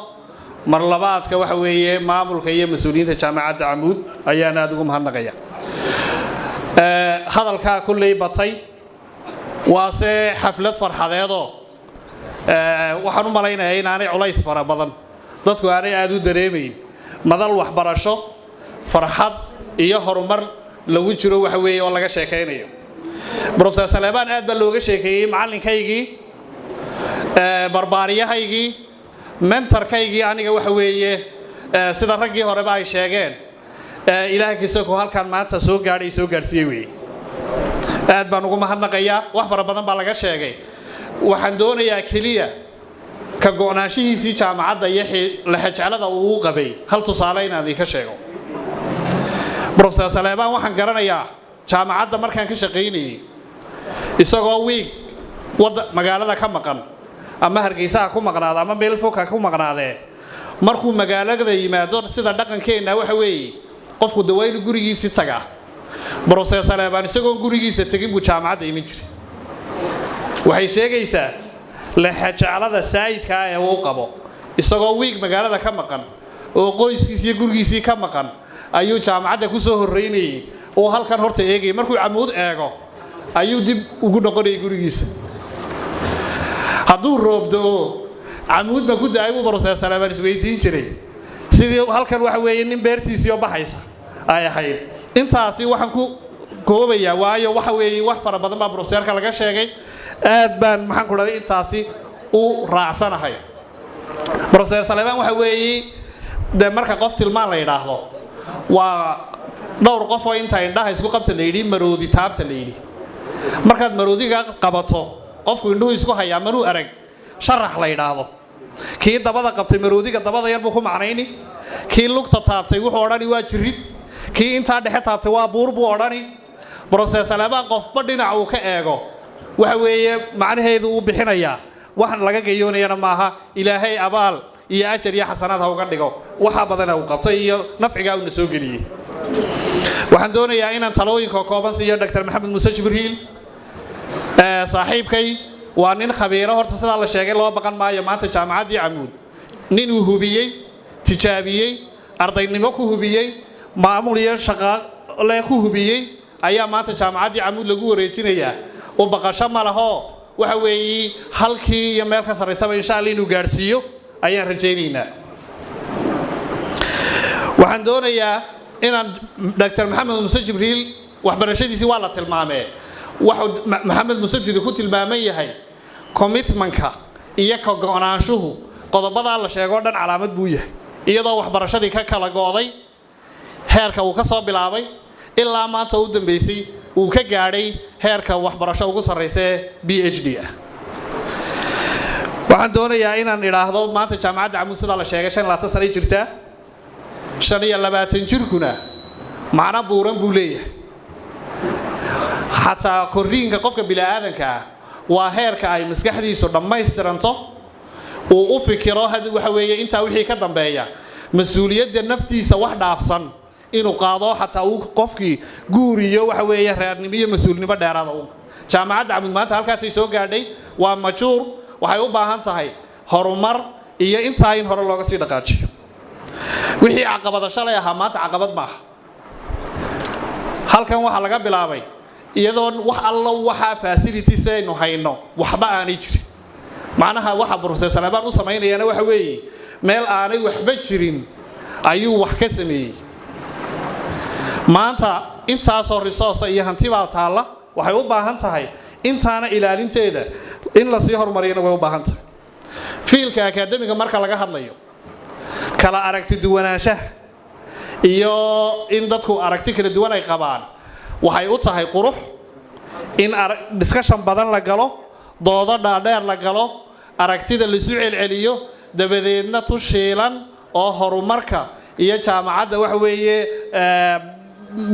mar labaadka waxa weeye maamulka iyo mas'uuliyiinta jaamacadda Amuud ayaan aad ugu mahadnaqaya hadalka kulley batay waase xaflad farxadeedo waxaan u malaynayaa inaanay culays fara badan dadku aanay aad u dareemayn madal waxbarasho farxad iyo horumar lagu jiro waxa weeye oo laga sheekeynayo Professor Saleebaan aad baa looga sheekeeyay macalinkaygii barbaariyahaygii mentorkaygii aniga waxa weeye sida raggii horeba ay sheegeen ilaahay kisoo halkan maanta soo gaadhay soo gaarsiiyay weey aad baan ugu mahadnaqayaa wax fara badan baa laga sheegay waxaan doonayaa kaliya ka go'naanshihiisii jaamacadda iyo la xajaalada uu qabay hal tusaale inaan idin ka sheego Professor Saleebaan waxaan garanayaa jaamacadda markaan ka shaqeynayay isagoo week wada magaalada ka maqan ama Hargeysa ku maqnaada ama meel fog ku maqnaadee markuu magaalada yimaado sida dhaqankeena waxa weeye qofku dawayl gurigiisa taga Professor Saleebaan isagoo gurigiisa tagin buu jaamacadda iman jiray waxay sheegaysaa la xajaalada saayidka ee uu qabo isagoo week magaalada ka maqan oo qoyskiisa iyo gurigiisa ka maqan ayuu jaamacadda ku soo horeynayay oo halkan horta eegay markuu Amuud eego ayuu dib ugu noqonay gurigiisa hadduu roobdo Amuud ma ku daayay Professor Saleebaan isweydiin jiray sidii halkan waxa weeye nin beertiisa oo baxaysa ay ahayd intaasi waxaan ku koobayaa waayo waxa weeye wax fara badan baa professorka laga sheegay aad baan maxaan ku dhaday intaasi u raacsanahay Professor Saleebaan waxa weeye de marka qof tilmaan la yiraahdo waa dhowr qof oo inta indhaha isku qabta leeydi maroodi taabta leeydi markaad maroodiga qabato qofku indhuhu isku hayaa maruu arag sharax la yiraahdo kii dabada qabtay maroodiga dabada yar buu ku macnayni kii lugta taabtay wuxuu orani waa jirid kii inta dhexe taabtay waa buur buu orani Professor Saleebaan qofba dhinac uu ka eego waxa weeye macnaheedu uu bixinayaa waxan laga gayoonayna maaha ilaahay abaal iyo ajar iyo xasanaad ha uga dhigo waxa badan uu qabtay iyo nafciga uu soo galiyay waxaan doonayaa inaan talooyinka kooban siiyo Dr. Maxamed Muuse Jibriil saaxiibkay waa nin khabiir ah horta sida la sheegay loo baqan maayo maanta jaamacaddii Amuud nin uu hubiyay tijaabiyay ardaynimo ku hubiyay maamul iyo shaqo la ku hubiyay ayaa maanta jaamacaddii Amuud lagu wareejinayaa oo baqasho ma laho waxa weeye halkii iyo meel ka sarreysaba insha Allah inuu gaarsiiyo ayaan rajaynaynaa waxaan doonayaa inaan Dr. Maxamed Muuse Jibriil waxbarashadiisii waa la tilmaamay waxa Maxamed Muuse Jibriil ku tilmaaman yahay commitmentka iyo ka go'naanshuhu qodobada la sheego dhan calaamad buu yahay iyadoo waxbarashadii ka kala gooday heerka uu ka soo bilaabay ilaa maanta uu dambeysay uu ka gaadhay heerka waxbarasho ugu sarreeyay PhD ah waxaan doonayaa inaan iraahdo maanta jaamacadda Amuud sida la sheegay 25 sano jirta 25 jirkuna macna buuran buu leeyahay hatta koriinka qofka bilaadanka waa heerka ay maskaxdiisu dhammaystiranto oo u fikiro waxa weeye inta wixii ka dambeeya mas'uuliyadda naftiisa wax dhaafsan inuu qaado hatta uu qofkii guuriyo waxa weeye reernimo iyo mas'uulnimo dheeraad ah jaamacadda Amuud maanta halkaas ay soo gaadhay waa majuur waxay u baahan tahay horumar iyo inta in hore looga sii dhaqaajiyo wixii caqabada shalay ahaa maanta caqabad ma aha halkan waxa laga bilaabay iyadoo wax alla waxa facilities aynu hayno waxba aanay jirin macnaha waxa Professor Saleebaan u sameynayana waxa weeye meel aanay waxba jirin ayuu wax ka sameeyey maanta intaasoo resource iyo hanti baa taalla waxay u baahan tahay intaana ilaalinteeda in la sii horumariyana way u baahan tahay fiilka akaademiga marka laga hadlayo kala aragti duwanaanshaha iyo in dadku aragti kala duwan ay qabaan waxay u tahay qurux in discussion badan la galo doodo dhaadheer la galo aragtida la isu celceliyo dabadeedna tushiilan oo horumarka iyo jaamacadda wax weeye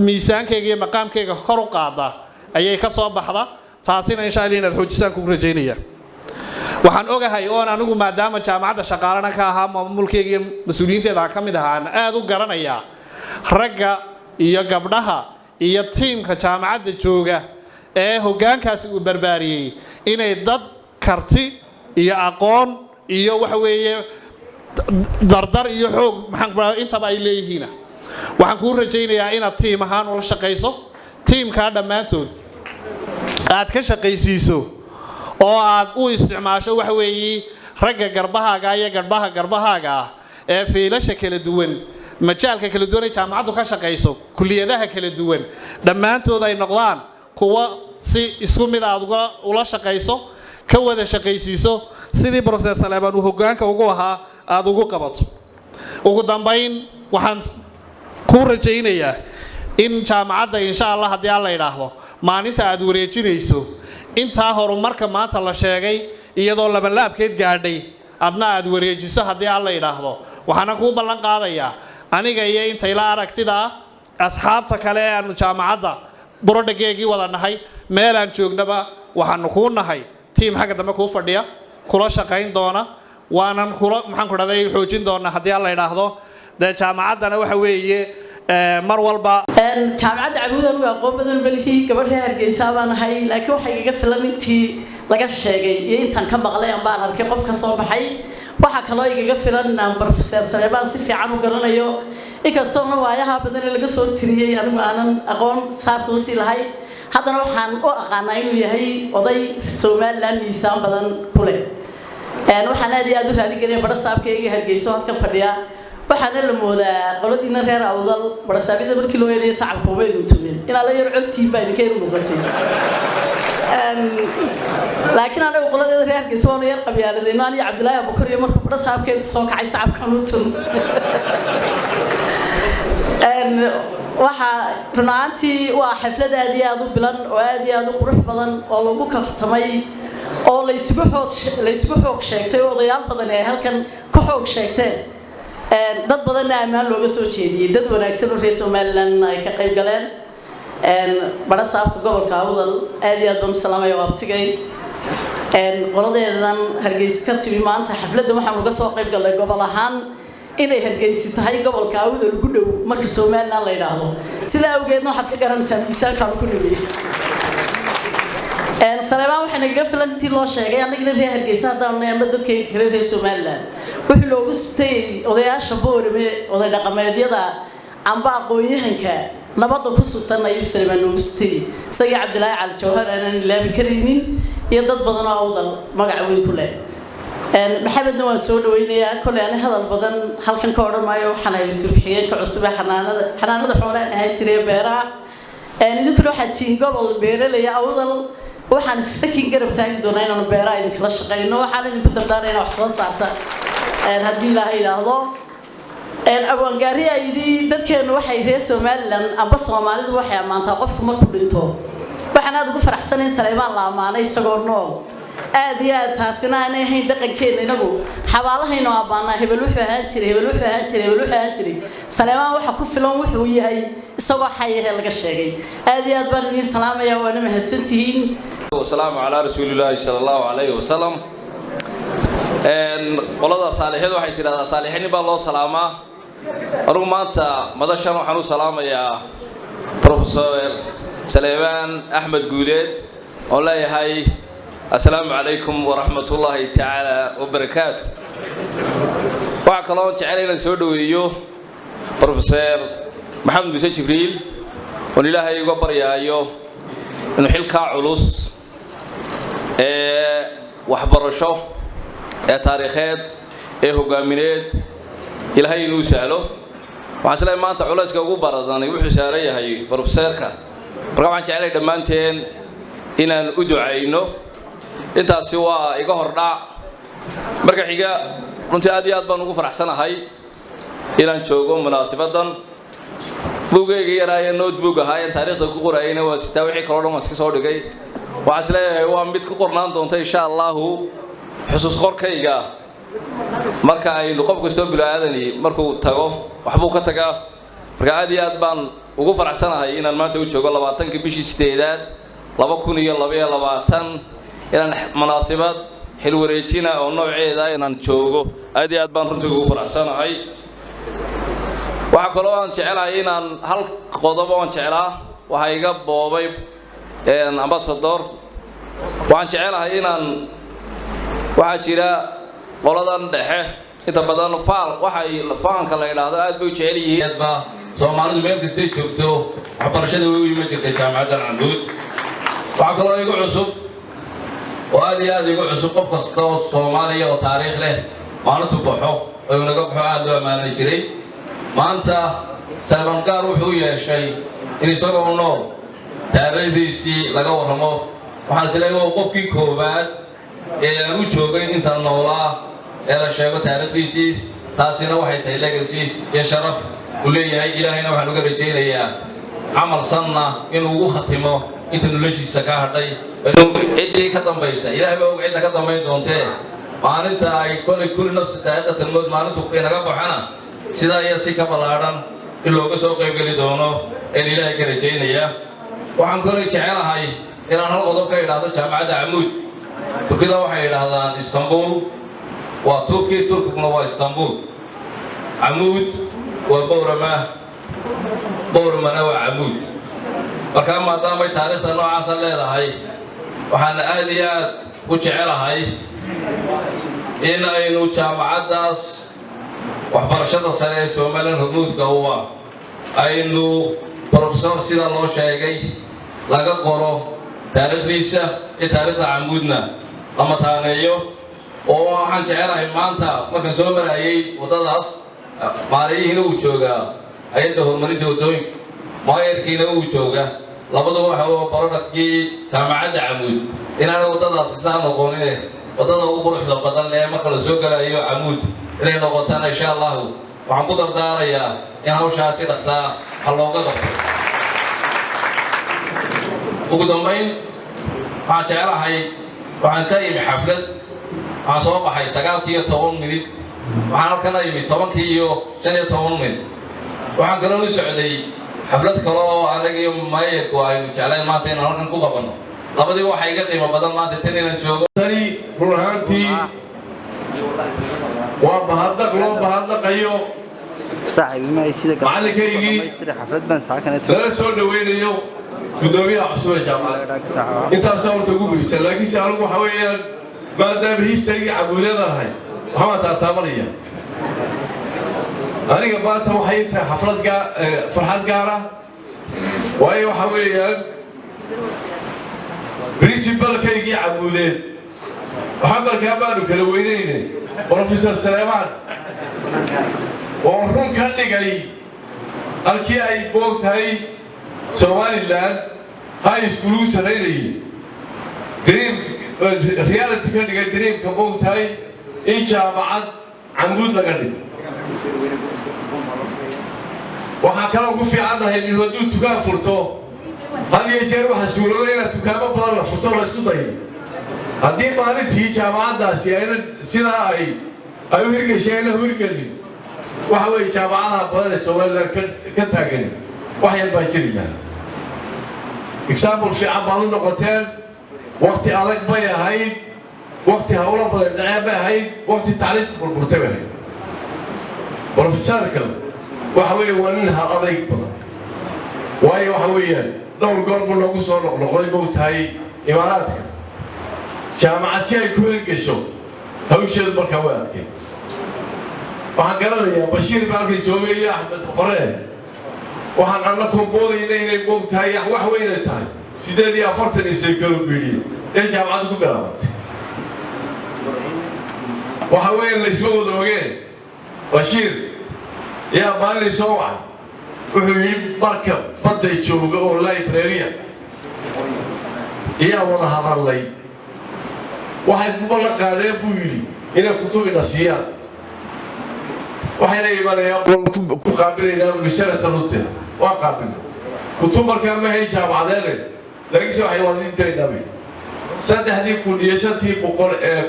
miisaankeyga iyo maqaamkeyga kor u qaada ayay ka soo baxda taasina insha Allah inaad xoojisaan ku rajaynaya waxaan ogahay oo anigu maadaama jaamacadda shaqaalana ka ahaa maamulkeyga iyo mas'uuliyiinteeda ka mid ahaan aad u garanaya ragga iyo gabdhaha iyo tiimka jaamacadda jooga ee hoggaankaasi uu barbaariyay inay dad karti iyo aqoon iyo wax weeye dardar iyo xoog maxaan intaba ay leeyihiin waxaan ku rajaynayaa inaad tiim ahaan ula shaqeyso tiimka dhamaantood aad ka shaqaysiiso oo aad u isticmaasho wax weeye ragga garbahaaga iyo garbahaaga ee fiilasha kala duwan majaalka kala duwan ee jaamacaddu ka shaqeyso kulliyadaha kala duwan dhamaantood ay noqdaan kuwa si isku mid aad ula shaqeyso ka wada shaqaysiiso sidii Professor Saleebaan uu hoggaanka ugu ahaa aad ugu qabato ugu dambeyn waxaan ku rajaynayaa in jaamacadda insha Allah haddii alla yiraahdo maalinta aad wareejinayso intaa horumarka maanta la sheegay iyadoo laba laabkeed gaadhay adna aad wareejiso haddii alla yiraahdo waxaan ku ballan qaadayaa aniga iyo inta ila aragtida asxaabta kale ee aanu jaamacadda burodhageegii wada nahay meel aan joognaba waxaanu ku nahay tiim xagga dambe ku fadhiya kula shaqayn doona waanan kula maxaan ku dhaday xoojin doona haddii alla yiraahdo jaamacaddana waxa weeye mar walba jaamacadda Camuudan waa aqoon badan balkii gabadha Hargeysa baan ahay laakiin waxa iga filan intii laga sheegay iyo intan ka maqlay aan baan arkay qof ka soo baxay waxa kale oo iga filan aan Professor Saleebaan si fiican u garanayo inkastoo waayaha badan laga soo tiriyay anigu aanan aqoon saas u sii lahay haddana waxaan u aqaanaa inuu yahay oday Soomaaliland miisaan badan ku leh waxaan aad iyo aad u raadi galay barasaabkayga Hargeysa halka fadhiya waxaan la moodaa qoladiina reer awdal barasaabida markii loo yeelay sacabku way duntumeen ina la yar cultii baa idinka muuqatay laakiin anagu qoladeeda reer Hargeysa oo yar qabyaaladeen aan iyo Cabdullaahi Abubakar iyo markuu barasaabkayga soo kacay sacabkan u tun waxa runaantii waa xaflad aad iyo aad u bilan oo aad iyo aad u qurux badan oo lagu kaftamay oo la isku xoog sheegtay odayaal badan ee halkan ku xoog sheegteen dad badan amaan looga soo jeediyay dad wanaagsan oo reer Soomaaliland ay ka qayb galeen barasaabka gobolka Awdal aad iyo aad baan salaamayo waqtigay qoladeedan Hargeysa ka timi maanta xafladda waxaan uga soo qayb galay gobol ahaan inay Hargeysa tahay gobolka Awdal ugu dhow marka Soomaaliland la yiraahdo sida awgeedna waxaad ka garanaysaa miisaanka ku nimid Saleebaan waxaan iga filan intii loo sheegay aniga reer Hargeysa hadaan neema dadka kale reer Soomaaliland wuxuu loogu stay odayaasha boorame oday dhaqameedyada amba aqoonyahanka nabadda ku sutan ayuu Saleebaan loogu stay isaga Cabdullaahi Cali Jawhar aanan ilaabi kareynin iyo dad badan oo Awdal magac weyn ku leh maxamedna waan soo dhaweynayaa kulay aan hadal badan halkan ka oran maayo waxaan ay surxiyeenka cusub ee xanaanada xoolaha ahaan jiray beeraha idinku waxa tiin gobol beeralay Awdal waxaan islakin garab taagi doonaa inaan beeraha idin kala shaqeyno waxaan idinku dardaarayna wax soo saarta haddii Ilaahay yiraahdo abaan gaari ay dadkeenu waxay reer Soomaaliland amba Soomaalidu waxay amaantaa qofku markuu dhinto waxaan aad ugu faraxsanayn Saleebaan la amaanay isagoo nool aad iyo aad taasina aanay ahayn dhaqankeena inagu xawaalahayna abaana hebel wuxuu ahaan jiray Saleebaan waxa ku filan wuxuu yahay isagoo xayaha laga sheegay aad iyo aad baan idin salaamaya waana mahadsantihiin والسلام على رسول الله صلى الله عليه وسلم qolada saalixiin waxay tiraahdaa saalixiin baa loo salaamaa anigu maanta madashan waxaan u salaamayaa Professor Saleebaan Axmed Guuleed oo leeyahay assalaamu calaykum waraxmatullaahi tacaala wabarakaatuh waxa kale oo jecel inaan soo dhaweeyo Professor Maxamed Muuse Jibriil oo Ilaahay uga baryaayo inuu xilka culus waxbarasho taariikheed hogaamineed Ilaahay inuu sahlo waxaan isleeyahay maanta culayska ugu baradanay wuxuu saaran yahay profesorka marka waxaan jecelahay dhammaanteen inaan u ducayno intaasi waa iga hordhac marka xiga runtii aad iyo aad baan ugu faraxsanahay inaan joogo munaasabadan buugayga yaraaye notebook ahaayeen taariikhda ku qorayayna waa sitaa wixii kaloo dhan waan iska soo dhigay waxaan isleeyahay waa mid ku qornaan doonta insha allahu xusuus qorkayga marka aynu qof kastoo bilaaadani markuu tago waxbuu ka tagaa marka aad iyo aad baan ugu faraxsanahay inaan maanta u joogo 20 bishii 8aad 2022 inaan munaasabad xil wareejina oo nooceeda inaan joogo aad iyo aad baan runtii ugu faraxsanahay waxa kaloo aan jecelahay inaan hal qodob oo jeclaa waxa iga boobay ambassador waxaan jecelahay inaan waxa jira qoladan dhexe inta badan waxay faanka la yiraahdo aad bay u jecel yihiin Soomaalidu meel kasta joogto waxbarashada way u yimid jirtay jaamacadda Cambuud waxa kaloo igu cusub oo aad iyo aad igu cusub qof kasta oo Soomaaliya oo taariikh leh maalintu baxo oo naga baxo aad loo amaanay jiray maanta Salman Gaar wuxuu yeeshay in isagoo nool taariikhdiisii laga warramo waxaan isleeyahay qofkii koobaad ee uu joogay inta noolaa ee la sheego taariikhdiisii taasina waxay tahay legacy iyo sharaf u leeyahay ilaahayna waxaan uga rajaynayaa amal sanna inuu ugu khatimo inta noloshiisa ka hadhay cidii ka dambaysa ilaahay baa uga cid ka dambayn doontee maalinta ay kulli nafsi taada talmood maalintu inaga baxana sida ay si ka balaaran in looga soo qayb gali doono ee ilaahay ka rajaynaya waxaan kaloo jecelahay inaan hal qodob ka ilaahdo jaamacadda Cambuud Turkida waxay ilaahdaan Istanbul waa Turkiguna waa Istanbul Cambuud waa Boorama waa Cambuud marka maadaama ay taariikhda noocaas leedahay waxaan aad iyo aad u jecelahay in aynu jaamacaddaas waxbarashada sare ee Soomaaliland hormuudka u ah aynu professor sida loo sheegay laga qoro taariikhdiisa ee taariikhda Cambuudna ama taaneeyo oo waxaan jecelahay maanta markaan soo marayay wadadaas maariyihiina uu joogaa ayada horumarinta wadooyinka maayarkiina uu joogaa labadaba waxa uu baradhkii jaamacadda Cambuud inaan wadadaas saan noqonin wadada ugu quruxda badan ee marka la soo galayo Cambuud inay noqotaan insha Allah waxaan ku dardaarayaa in hawshaasi dhaqsaa hal looga qabto ugu dambayn waxaan jecelahay waxaan ka imi xaflad waxaan soo baxay 9:10 minute waxaan halkan imi 10:15 minute waxaan kaloo u socday xaflad kale oo anaga maayadku aynu jeclayn maanta inaan halkan ku qabano labadii waxa iga qiimo badan maanta tan inaan joogo tani ruuxaantii waa bahadaqayo macallinkaygii lala soo dhaweynayo gudoomiyaha cusub ee jaamacadda intaasaa horta ugu muhiimsan laakiinse anigu waxa weeyaan maadaama hiistaygii cabuuleedanahay waxbaan taataabanaya aniga maanta waxay tahay farxad gaara waayo waxa weeyaan principalkaygii cabuuleed waxaa markaa baanu kala weynayne professor Saleemaan oo run ka dhigay halkii ay boogtahay Somaliland high school sareeyay dream reality ka dhigay dreamka boogtahay in jaamacad Cambuud laga dhigo waxaa kaloo ku fiicanahay in waduu tukaan furto hal yeeshee waxa suurooday in tukaamo badan la furto la isku dayo haddii maalintii jaamacaddaasi ayna sidaa ay u hirgasheen hirgelin waxa weeye jaamacadaha badan ee Soomaaliland ka taagan wax yar baa jiri lahaa example fiican baad u noqoteen waqti adag bay ahayd waqti hawlo badan dhacay bay ahayd waqti tacliin burburtay bay ahayd professorka waxa weeye waa nin hal adag badan waayo waxa weeyaan dhowr goor buu lagu soo noqnoqday buu tahay imaaraadka jaamacad si ay ku hirgasho hawsheedu markaa waa adkay waxaan garanayaa Bashiir Baarki joogay iyo Axmed Qoree waxaan alla kooboodaynay inay boog tahay wax weyn ay tahay 48 kilo biiliye ee jaamacad ku bilaabay waxa weyn la isoo wada ogeen Bashiir yaa maalin soo wacay wuxuu yidhi marka badday jooga oo librariya iyaa wada hadallay waxay kuma la qaadeen buu yidhi inay kutubina siiyaan waxayna imanayaan ku qaabilaynaa bisharata runteeda waa qaabilna kutub markaa ma hayn jaamacadeene laakiinse waxay wadin karaynaa 3,500 ee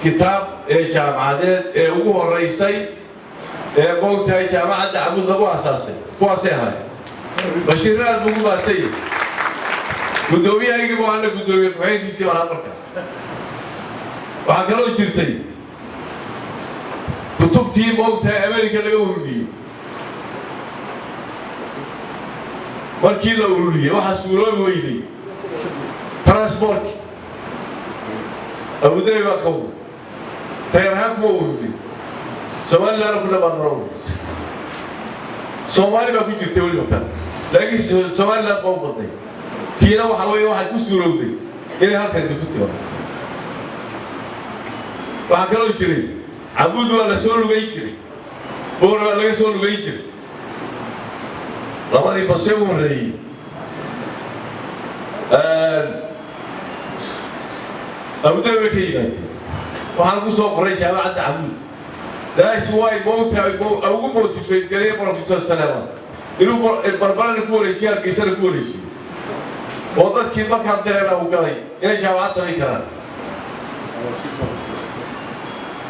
kitaab ee jaamacadeed ee ugu horeysay ee moogtahay jaamacadda Camuud lagu asaasay kuwaasay ahay bashiiraad ugu baatay gudoomiyahaygii baa ana gudoomiye ku-xigeenkiisii baa marka waxaa kaloo jirtay kutubtii moogtahay Ameerika laga ururiyey markii la ururiyey waxaa suuroobi weyday transport أبو داي باكو تيرهاك مورودي سومالي لا كنا بنروح سومالي ما كنت تقول مكان لكن سومالي لا بومبطي تينا وحوي واحد كسرودي إلى هالكن دكتور وهكذا يشري عبود ولا سول ويشري بور ولا سول ويشري طبعا يبصوا مري أبو داي كيما waxaan ku soo qoray jaamacadda Camuud daas way moogtahay ugu motivate gareey professor Salama inuu barbaran ku wareejiyo arkiisana ku wareejiyo oo dadkii markaa deeana u galay inay jaamacad sameyn karaan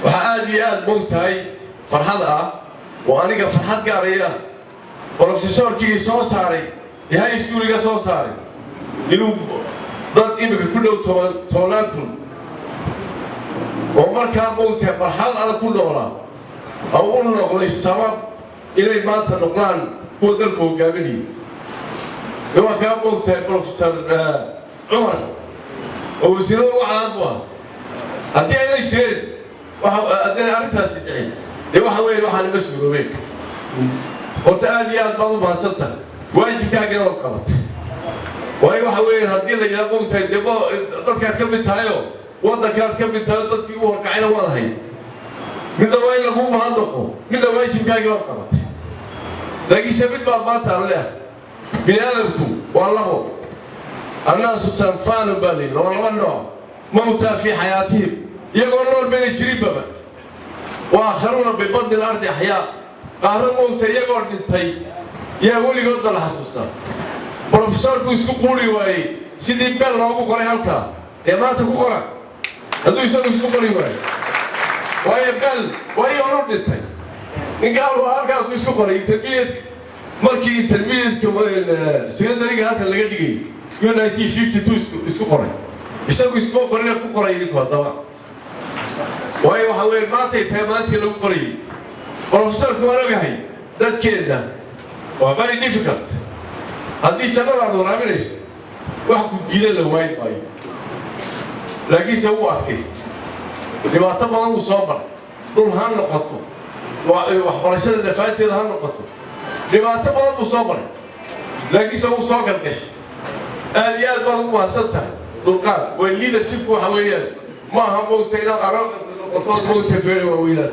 waxa aad iyo aad moogtahay farxad ah oo aniga farxad gaaraya professorkii soo saaray yahay iskuuliga soo saaray inuu dad imika ku dhow 10,000 ومركا موتى مرحل على كل نورا أو أنه السبب إلى ما تنقلان هو ذلك هو قابلي لما كان موتى بروفيسور عمر ووزيره وعلى أبوه أدي أي شيء أدي أريدها سيدعي لما حوالي واحد مسؤول بيك وتأديات بعض ما سلطة وين شكاكي والقبط وين حوالي هدي لي يا موتى دبا ضدك كم تايو waddankaad ka mid tahay dadkii u horkacayna wadahay midda waa in lagu mahadnaqo midda waa jibkaagii waad qabatay laakiinse mid baa maanta aan leehay biniaadamku waa labo annaasu sanfaanu baa layidhi waa laba nooc mawtaa fii xayaatihim iyagoo nool bayna jirinbaba wa aakharuuna bibadni lardi axyaa qaarna mawta iyagoo dhintay yaa weligoodba la xasuustaa brofesorku isku quuri waayey sidii beel loogu qoray halkaa ee maanta ku qoran hadduu isagu isku qori waayo waayo beel waayo horu dhintay ninkaan waa halkaasu isku qoray intermediate markii intermediate secondary-ga halkan laga dhigay 1952 isku qoray isagu isku qorina ku qoray idinku haddaba waayo waxa weeye maantay tahay maalintii lagu qorayay professorku waan ogahay dadkeenna waa very difficult haddii jannadaad waraaminayso wax ku diida la waayi maayo laakiinse wuu adkaystay dhibaato badan wuu soo maray dhul ha noqoto waxbarashada dhafaanteeda ha noqoto dhibaato badan buu soo maray laakiinse wuu soo galgashay aad iyo aad baad ugu mahadsan tahay dulqaad waa leadershipku waxa weeyaan ma aha moogta inaad arooqa noqotood moogta feeri waaweynaad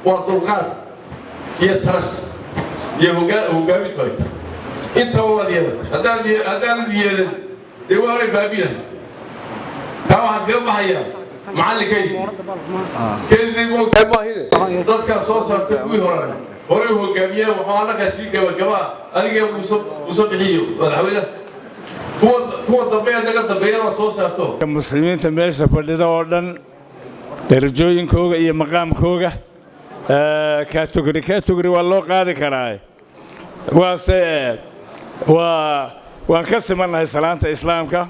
waa dulqaad iyo taras iyo hogaamintu ay tahay intaba waad yeelan haddaanad yeelan dee waa horay baabilahay kaa waxaan kaga baxayaa macallinkaygi keedii moogtahay maahine dadkaa soo saarta kuwii horena horay hogaamiyeen waxuu annagaa sii gabagabaa anigee muuse bixiyo madaxweynaha kuwa dambeeya naga dambeeyana waa soo saarto muslimiinta meesha fadhida oo dhan darajooyinkooga iyo maqaamkooga category waa loo qaadi karaa waase waan ka simannahay salaanta islaamka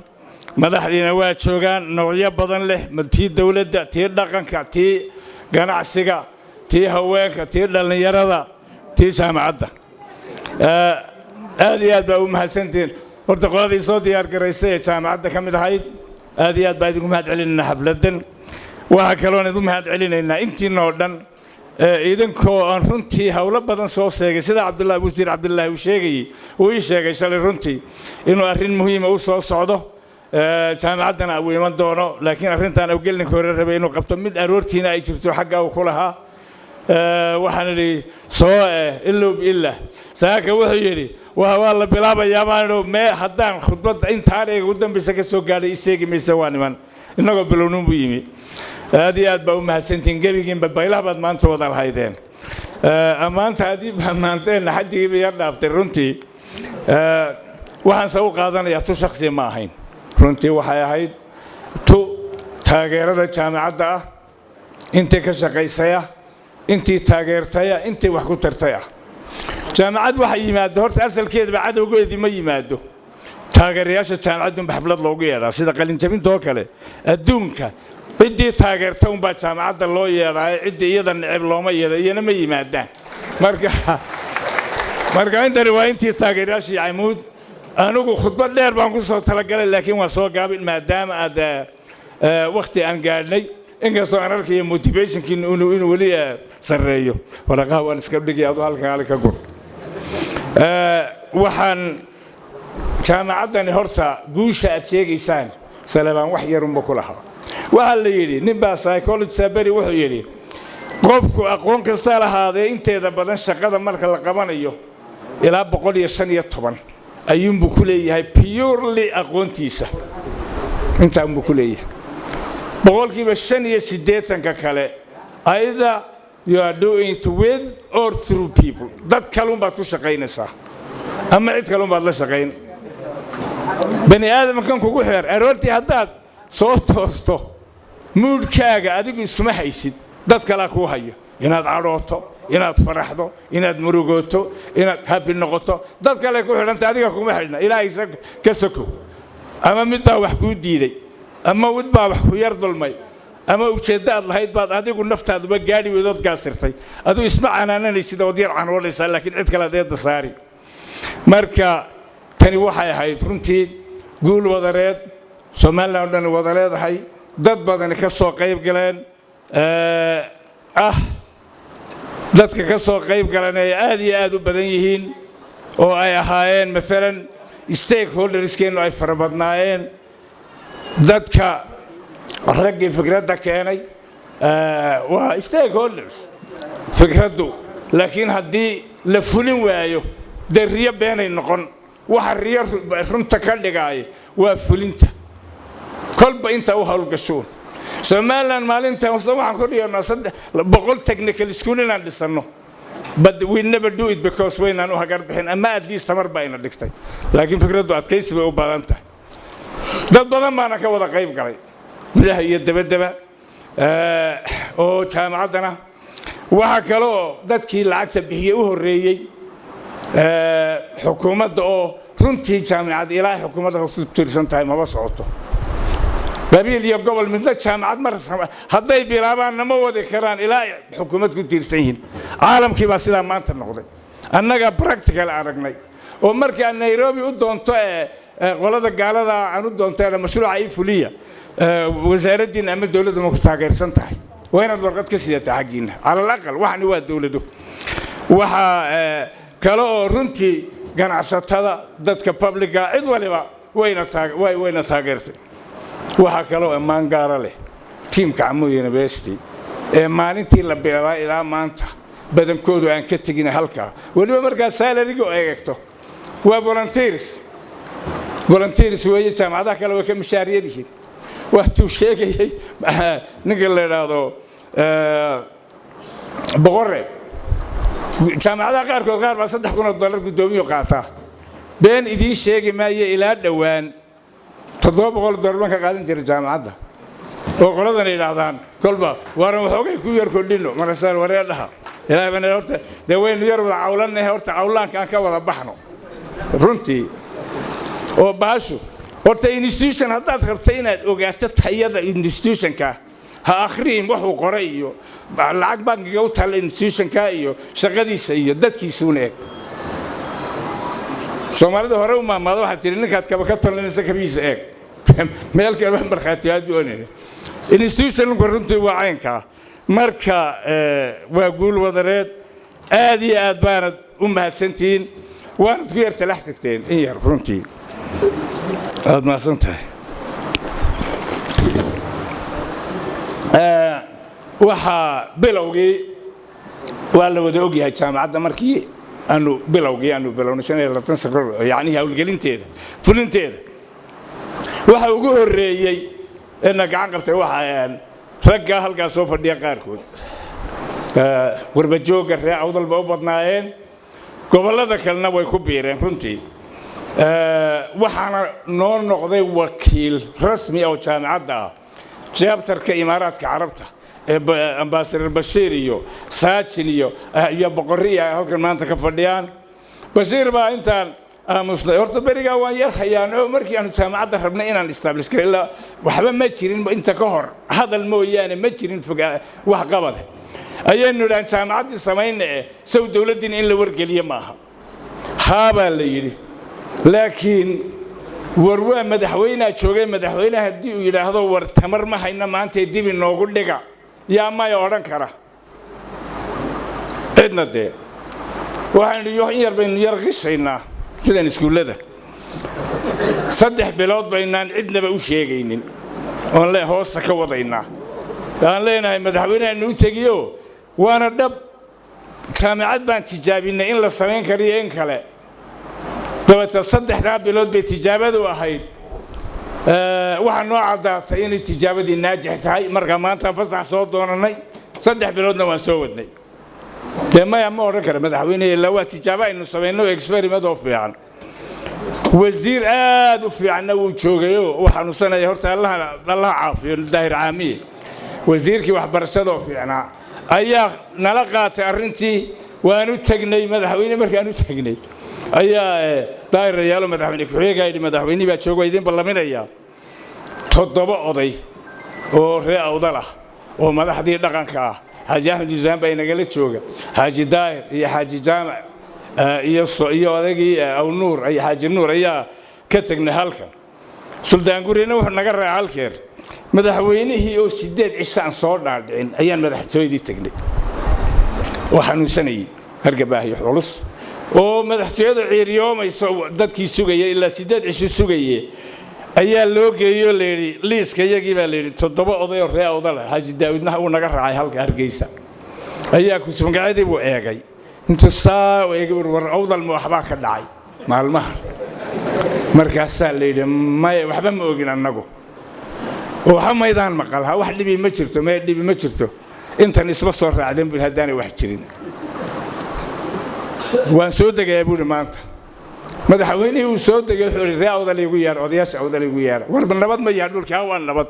madaxdiina waa joogaan noocyo badan leh tii dawladda tii dhaqanka tii ganacsiga tii haweenka tii dhallinyarada tii jaamacadda aad iyo aad baa u mahadsantihiin horta qoladii soo diyaar garaysay ee jaamacadda ka mid ahayd aad iyo aad baa idinku mahad celinaynaa xafladdan waxaa kaloon idinku mahad celinaynaa intiina oo dhan idinkoo aan runtii hawlo badan soo sheegay sida wasiir cabdullaahi uu sheegayey uu ii sheegay shalay runtii inuu arrin muhiima u soo socdo jaamacaddana uu iman doono laakiin arrintaan awgelinka hore rabay inuu qabto mid aroortiina ay jirto xagga uu ku lahaa waxaan idhi soo ilowb illa saaka wuxuu yidhi waa la bilaabayaa baan mee haddaan khudbadda intaan eega u dambaysa ka soo gaadhay iseegi maysa waa niman innagoo bilownin buu yimi aad iyo aad baa u mahadsantiin gebigiinba baylaha baad maanta wada lahaydeen ammaanta haddii baa maanteenna xaddigiiba yar dhaaftay runtii waxaan se u qaadanayaa tu shakhsiya ma ahayn runtii waxay ahayd tu taageerada jaamacadda ah intii ka shaqaysaya intii taageertaya intii wax ku tartaya jaamacad waxa yimaado horta asalkeedaba cadowgeedii ma yimaado taageerayaasha jaamacadunba xaflad loogu yeedhaa sida qalinjabintoo kale adduunka ciddii taageerta unbaa jaamacadda loo yeedhaa ciddii iyada neceb looma yeedha iyana ma yimaadaan marka intani waa intii taageerayaashii camuud anigu khudbad dheer baan ku soo talagalay laakiin waa soo gaabin maadaama aad waqti aan gaadhnay inkastoo aan arkayo motivationkiina inuu weli sarreeyo waraqaha waan iska dhigay aduu halkan ali ka gur waxaan jaamacaddani horta guusha aad sheegaysaan salebaan wax yarunba ku lahaa waxaa la yidhi ninbaa psychologist beri wuxuu yidhi qofku aqoon kasta lahaadee inteeda badan shaqada marka la qabanayo ilaa 115 ayuunbuu ku leeyahay purely aqoontiisa intaanbuu ku leeyahay boqolkiiba 85 kale either you are doing it with or through people dad kalun baad ku shaqaynaysaa ama cid kalun baad la shaqayn bani aadamkan kugu xeer aroortii haddaad soo toosto moodkaaga adigu iskuma haysid dad kale ku hayo inaad cadhooto inaad faraxdo inaad murugooto inaad happy noqoto dad kale ku xidhanta adiga kuma xidhna ilaahay ka soko ama mid baa wax kuu diiday ama mid baa wax ku yar dulmay ama ujeeddo aad lahayd baad adigu naftaaduba gaadhi weydood gaasirtay aduu isma canaananaysid ood yar canoonaysaa laakiin cid kale adeedda saari marka tani waxay ahayd runtii guul wadareed Soomaaliland oo dhan wada leedahay dad badan ka soo qayb galeen dadka ka soo qayb galanay aad iyo aad u badan yihiin oo ay ahaayeen mesela stakeholderskeenu ay farabadnaayeen dadka raggii fikradda keenay waa stakeholders fikraddu laakiin haddii la fulin waayo dariyo beenay noqon waxa riyo runta ka dhigay waa fulinta kolba inta u hawlgasho Somaliland maalinta waxaan ku dhiganaa 100 technical school inaan dhisano but we never do it because weynaan u hagar bixin ama at least tamar bayna dhigtay laakiin fikraddu adkaysi bay u baahan tahay dad badan baana ka wada qayb galay gudaha iyo dabadaba oo jaamacaddana waxa kale oo dadkii lacagta bixiyay u horeeyay xukuumadda oo runtii jaamacad ilaahay xukuumadda ku tirsan tahay ma socoto qabiil iyo gobol midna jaamacad mar hadday bilaabaan nama wadi karaan ilaahay xukuumad ku tirsan yihiin caalamkii baa sidaa maanta noqday annaga practical aragnay oo markaa Nairobi u doonto qolada gaalada aan u doontaa mashruuca ay fuliya wasaaraddiina ama dawladda ma ku taageersan tahay waa inaad warqad ka sidataa xaqiina ala aqal waxani waa dawladdu waxa kale oo runtii ganacsatada dadka publica cid waliba wayna taageertay waxa kale oo ammaan gaar leh teamka Amu University maalintii la bilaabay ilaa maanta badankoodu aan ka tagin halka waliba markaa salary-ga eegto waa volunteers way jaamacadaha kale way ka mishaariyad yihiin waxtuu sheegayay ninka la yiraahdo boqorre jaamacadaha qaarkood qaar baa $3,000 gudoomiyo qaata been idin sheegi maayo ilaa dhawaan $700 ka qaadan jiray jaamacadda oo qoladan yiraahdaan kolba waran waxoogay ku yar kordhino marasal wareedaha ilaahay bana horta daween yar wada cawlanay horta cawlaanka aan ka wada baxno runtii oo baasho horta institution haddaad rabto inaad ogaato tayada institutionka ha akhriin wuxuu qoray iyo lacag bankiga u taal institutionka iyo shaqadiisa iyo dadkiisuuna eeg Soomaalida hore u maamada waxa tiri ninkaad kaba ka talinaysa kabiisa eeg meel kale marxaati aad doonay institution runtii waa caynka marka waa guul wadareed aad iyo aad baanad u mahadsantiin waan ku yar talax tagteen in yar runtii aad mahadsantahay waxa bilowgii waa la wada ogyahay jaamacadda markii aanu bilowno 25 sano yani hawlgelinteeda fulinteeda waxa ugu horeeyay in gacan qabtay waxa ragga halkaas soo fadhiya qaarkood warbajooga reer awdalba u badnaayeen gobolada kalena way ku biireen runtii waxaana noo noqday wakiil rasmi oo jaamacadda ah jabtarka imaaraadka carabta ambassador Bashir iyo Saachin iyo boqorriya halkan maanta ka fadhiyaan Bashir baa intaan aamusnay horta beriga waan yar hayaan oo markii aan jaamacadda rabnay inaan establish karo waxba ma jirin inta ka hor hadal mooyaane ma jirin wax qabad ayaynu dhan jaamacaddii samaynay saw dawladin in la wargeliyo maaha haaba la yiri laakiin warwaa madaxweynaha joogay madaxweynaha hadii uu yiraahdo war tamar ma hayna maanta dib inoogu dhiga yaa ma oran kara cidna de waxaan yar baynu yar qishaynaa sidaan iskuulada 3 bilood baynaan cidnaba u sheegaynin oo la hoosta ka wadaynaa aan leenahay madaxweynaha inuu tagiyo waana dhab jaamacad baan tijaabinay in la sameyn kariyo in kale dabata 3 bilood bay tijaabadu ahayd waxa noo cadaatay in tijaabadii naajix tahay marka maanta fasax soo doonanay 3 biloodna waan soo wadnay dema ma oran kara madaxweynaha la waa tijaabo aynu sameeyno experiment oo fiican wasiir aad u fiican uu joogayo waxaanu sanay horta Allah caafiyo daahir caamiye wasiirkii waxbarashada oo fiicnaa ayaa nala qaatay arintii waanu tagnay madaxweyne markaan u tagnay ayaa daahir yaalo madaxweyne ku xigay madaxweyne baa joogay idin ballaminaya 7 oday oo reer awdal ah oo madaxdii dhaqanka ah Haji Ahmed Zaan baa inaga la jooga Haji Daahir iyo Haji Jaamac iyo odagii aw nuur ay Haji Nuur ayaa ka tagnay halkan Suldaan Gurina wuxuu naga raacay halkeer madaxweynihii oo 8 cishaan soo dhaadhicin ayaan madaxtooyadii tagnay waxaanu sanay hargabaahay xulus oo madaxtooyada ciiriyoomayso dadkii sugayay ilaa 8 cisho sugayay ayaa loo geeyo leeri liiska iyagii baa leeri 7 oday oo reer awdal Haji Daawidna uu naga raacay halka Hargeysa ayaa ku sumgacaday buu eegay inta saa eegay war awdal ma waxba ka dhacay maalmaha markaas leeri ma waxba ma ogin anagu oo hamaydaan maqalha wax dhibi ma jirto intan isba soo raacdeen buu hadaan wax jirin waan soo degay buu maanta madaxweyne uu soo degay wuxuu raawdal igu yaar odayaasha awdal igu yaar warba nabad ma yahay dhulka waa nabad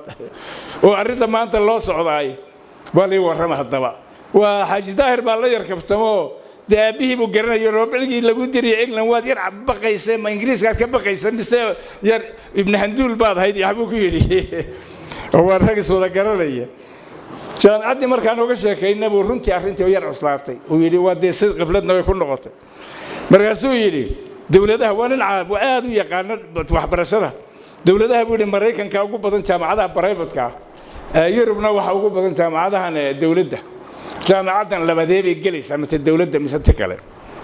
oo arinta maanta loo socdaay wali warama hadaba waa Haji Daahir baa la yar kaftamo daabihi buu garanayo roobelgii lagu diriyay England waad yar baqaysay ma Ingiriiska ka baqaysay mise yar ibn Handul baad hayd yaxbu ku yiri oo ragis wada garanaya jaamacadii markaan uga sheekaynay buu runtii arintii yar cuslaatay uu yiri waa deesad qifladna way ku noqotay markaasuu yiri dawladaha waa nin aad u yaqaan waxbarashada dawladaha buu Mareykanka ugu badan jaamacadaha private-ka Yurubna waxa ugu badan jaamacadahan dawladda jaamacadan labadeebay galaysaa mid dawladda mise kale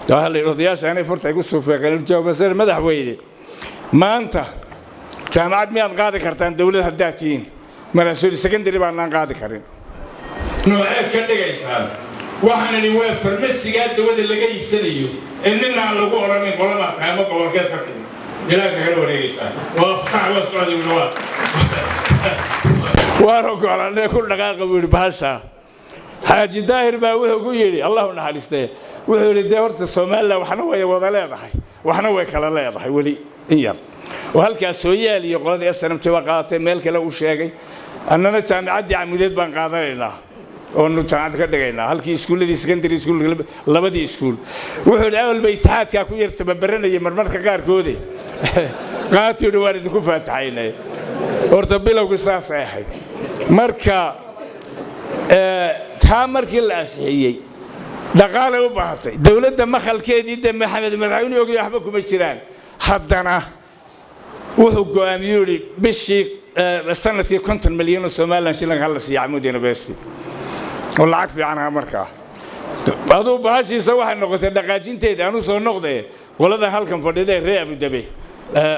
waxa la odayaasha inay furtay ku soo feeqeen jawaabasar madaxweyne maanta jaamacad miyaad qaadi kartaan dawladda hadaatiin marasuul secondary baan qaadi karin nooceed ka dhigaysaan waxaan idin waa farmasiga dawladda laga iibsanayo inna lagu oranay qolada qaamo gobolkeed ka timid ilaahay ka wareegaysaa waa fasax waa socday waa go'aanay ku dhaqaaqay buu bahasha Haji Daahir baa wuxuu ku yiri Allahu naxariistay wuxuu yiri horta Soomaaliya waxna way wada leedahay waxna way kala leedahay wali in yar oo halkaas soo yaaliyo qoladii SNMT waa qaadatay meel kale uu sheegay annana jaamacadii camideed baan qaadanaynaa oo nu jaamacad ka dhigaynaa halkii iskuuladii secondary school labadii iskuul wuxuu awal bay taadka ku yar tababaranayay marmarka qaarkood qaatiyo dhawaan idinku faataxaynay horta bilowga saas ay ahayd marka taa markii la asixiyay dhaqaale u baahatay dawladda makhalkeedii Maxamed Madaxweyne ogeey waxba kuma jiraan haddana wuxuu go'aamiyay bishii sanadkii 50 milyan oo Soomaaliland shilin hal si Amuud University oo lacag fiican markaa adoo baashiisa waxa noqotay dhaqaajinteeda aanu soo noqday qolada halkan fadhiday reer Abu Dhabi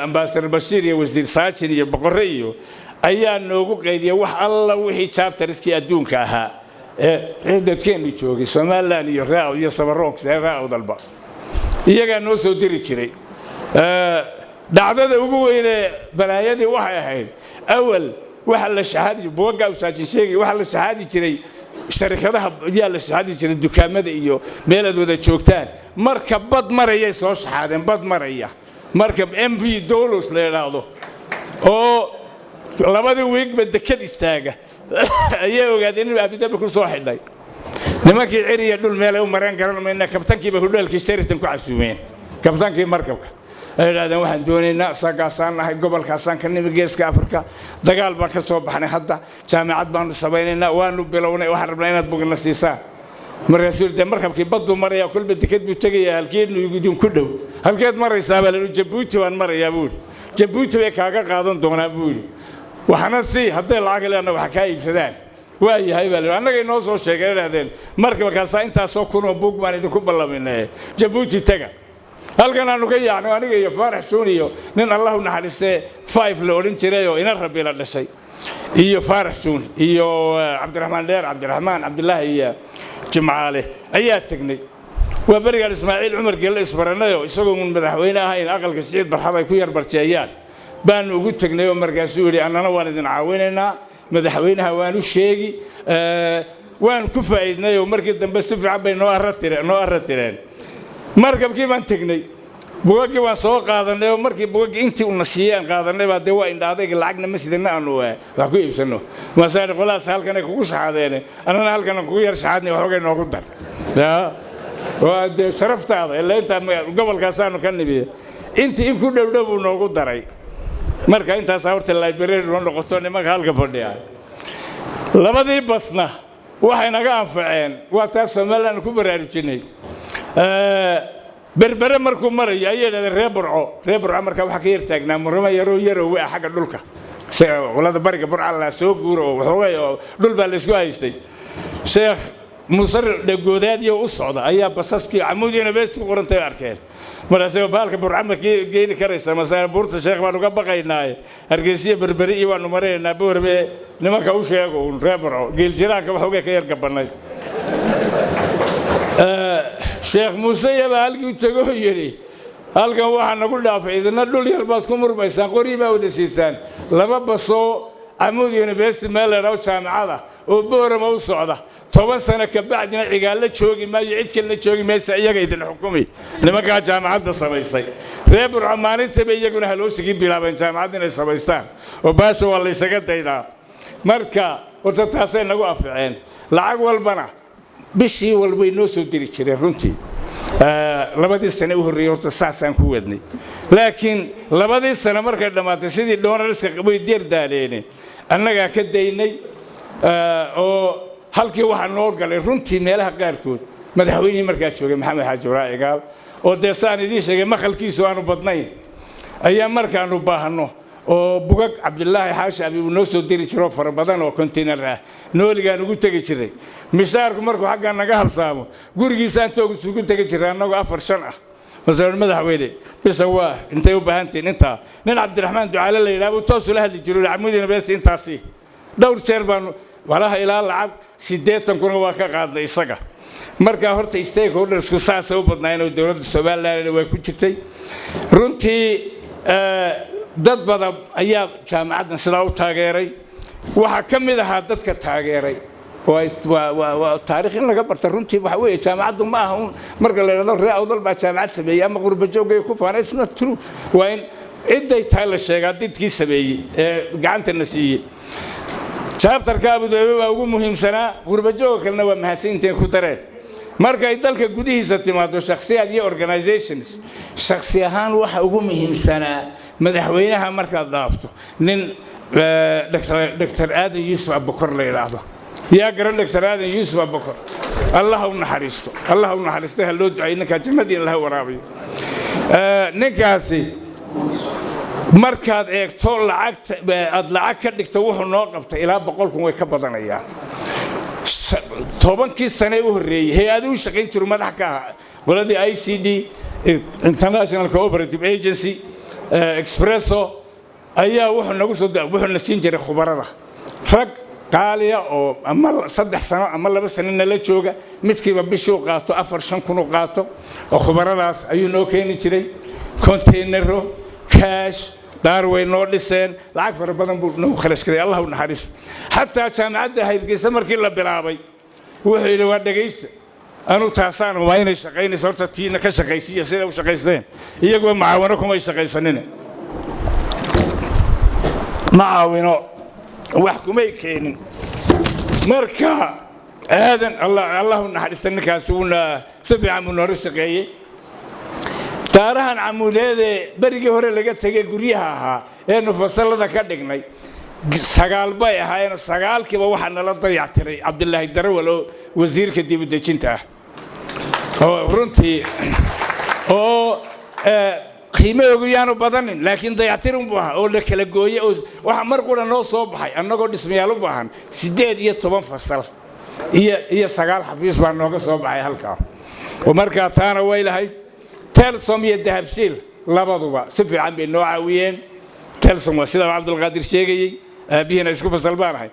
ambassador Bashir iyo wasiir Saachin iyo boqorre iyo ayaa noogu qeydiyay wax alla wixii chapterskii adduunka ahaa dadkeenu joogay Soomaaliland iyo Raad iyo Sabaroonk Raadalba iyaga noo soo diri jiray dhacdada ugu weyn ee balaayadii waxay ahayd awal waxa la shahaadi booga usaajin sheegay waxa la shahaadi jiray sharikadaha yaa la shahaadi jiray dukaamada iyo meelad wada joogtaan marka bad maraya soo shahaadeen bad maraya marka MV Dolos la yiraahdo oo labadii week dekad istaaga ayay ogaadeen in Abu ku soo xidhay nimankii ciriya dhul meel u mareen garanayna kabtankiiba hudheelkii Sheraton ku casuumeen kabtankii markabka ay yiraahdeen waxaan doonaynaa sagaasaan nahay gobolkaasaan ka nimi geeska Afrika dagaal baan ka soo baxnay hadda jaamacad baanu samaynaynaa waanu bilownay waxaan rabnaa inaad bugna siisaan markaasuu markabkii baddu maraya kulba dekad buu tagayaa halkeednu idin ku dhow halkeed maraysaa baa la Djibouti waan marayaa buu Djibouti way kaaga qaadan doonaa buu waxana si haday lacag leena wax ka iibsadaan waa yahay baa annaga inoo soo sheegayeen markabkaas inta soo kuno buug baan idin ku ballaminay Djibouti taga halkan aanu ka yaacno aniga iyo Faarax Suuniyo nin Allahu naxariistay 5 la oran jiray oo ina Rabbi la dhashay iyo Faarax Suun iyo Cabdiraxmaan Dheer Cabdiraxmaan Cabdullaahi iyo Jimcaale ayaa tagnay waa bariga Ismaaciil Umar Gelle isbaranayo isagoo madaxweyne ahayn aqalka Saciid Barxad ay ku yar barjeeyaan baan ugu tagnay oo markaasuu yiri annana waan idin caawinaynaa madaxweynaha waan u sheegi waan ku faa'iidnay oo markii dambe si fiican bay noo aratireen markabkii baan tagnay buugagii waan soo qaadanay oo markii buugagii intii u nasiiyeen qaadanay baa waa indhaaday lacagna ma sidana aanu wax ku iibsano masaari qolaas halkan ay kugu shahaadeen annana halkan kugu yar shahaadnay waxoogay noogu dar waa de sharaftaada ilaa inta gobolkaasaan ka nibiye intii in ku dhowdhow noogu daray marka intaas horta library loo noqoto nimanka halka fadhiya labadii basna waxay naga anfaceen waa taas Soomaaliland ku baraarujinay berbere markuu marayo ayay reer Burco marka waxa ka yartaagnaa murama yaro waa xagga dhulka walada bariga Burco la soo guuro waxoogay dhul baa la isku haystay Sheekh Muusar dhagoodaadiyo u socda ayaa basaskii Amuud University ku qorantay arkeen marasay baalka Burco geeni karaysa masalan buurta Sheekh baan uga baqaynaa Hargeysa berbere iyo waanu mareynaa boorbe nimanka u sheego reer Burco geel jiraanka waxoogay ka yar gabanay Sheekh Muuse yaba halkii tago yiri halkan waxa nagu dhaafay idina dhul yar baad ku murmaysaan qori baa wada siitaan laba baso Amuud University meel la jaamacada oo boorama u socda 10 sano ka bacdina cigaal joogi ma cid kale joogi meesha iyaga idin xukumi nimanka jaamacadda samaystay reer Burco maalinta bay iyaguna haloosigii bilaabeen jaamacadda inay samaystaan oo baasho waa la isaga daydaa marka wada taasay nagu afceen lacag walbana bishii walba inoo soo diri jireen runtii labadii sano u horreeyay horta saasaan ku wadnay laakiin labadii sano markay dhamaatay sidii doonarska qabay diir daaleen annaga ka daynay oo halkii waxa noo galay runtii meelaha qaarkood madaxweynaha markaa joogay Maxamed Xaaji Ibraahin Gaal oo deesaan idin sheegay maqalkiisu aanu badnayn ayaa markaanu baahno oo bugag Cabdullaahi Xaashi Abi noo soo diri jiro fara badan oo container ah nooligaan ugu tagi jiray misaarku markuu xagga naga habsaamo gurigiisa aan toog isugu tagi jiray anagoo 4-5 ah masalan madaxweyne bisa waa intay u baahantiin inta nin Cabdiraxmaan Ducaale la yiraahdo toos la hadli jiray Amuud University intaasi dhowr jeer baan walaha ilaa lacag 80 kun waa ka qaaday isaga marka horta stakeholders ku saas u badnaayeen oo dawladda Soomaaliland way ku jirtay runtii dad badan ayaa jaamacaddan sidaa u taageeray waxa ka mid ahaa dadka taageeray waa taariikh in laga barta runtii waxa weeye jaamacaddu ma aha marka la yiraahdo reer awdal baa jaamacad sameeyay ama qurba joogay ku faanay it's not true waa in ciday tahay la sheegaa dadkii sameeyay gacanta na siiyay chapterka Abu Dhabi waa ugu muhiimsanaa qurba joog kalena waa mahadsantiin ku dareen marka ay dalka gudihiisa timaado shakhsiyaad iyo organizations shakhsi ahaan waxa ugu muhiimsanaa madaxweynaha marka daafto nin Dr. Aadan Yuusuf Abubakar la yiraahdo yaa garan Dr. Aadan Yuusuf Abubakar Allahu naxariisto loo duceeyo ninka jannadiina la waraabiyo ninkaasi markaad eegto lacag ka dhigto wuxuu noo qabtay ilaa 100 kun way ka badanayaan 10 sano u horreeyay hay'adu u shaqayn jiray madax ka qoladii ICD International Cooperative Agency Expresso ayaa wuxuu nagu soo wuxuu la siin jiray khubarada rag qaaliya oo ama 3 sano ama 2 sano nala jooga midkiiba bishuu qaato 4-5 kun oo qaato oo khubaradaas ayuu noo keeni jiray containero cash daarway noo dhiseen lacag fara badan buu noo kharash karay allah u naxariiso xataa jaamacadda Hargeysa markii la bilaabay wuxuu yiri waa dhageysta anu taasaan waa inay shaqeynayso horta tiina ka shaqeysiya sida u shaqeysteen iyagoo macaawino kuma shaqeysanina macaawino wax kuma keenin marka aadan allah u naxariisto ninkaas uuna sabca munor shaqeeyay taarahan camuudeede barigii hore laga tagay guryaha ahaa ee nufasalada ka dhignay sagaal bay ahaayeen sagaalkiiba waxa nala dayactiray Cabdullaahi Darawal oo wasiirka dibadejinta ah oo runtii oo qiimaha yaanu badanin laakiin dayactirin buu ahaa oo la kala gooyay oo waxa mar qura noo soo baxay annagoo dhismayaal u baahan 18 fasal iyo 9 xafiis baa nooga soo baxay halkaa oo marka taana way lahayd Telsom iyo Dahabshiil labaduba si fiican bay noo caawiyeen Telsom waa sida Cabdulqaadir sheegayay biyana isku fasal baanahay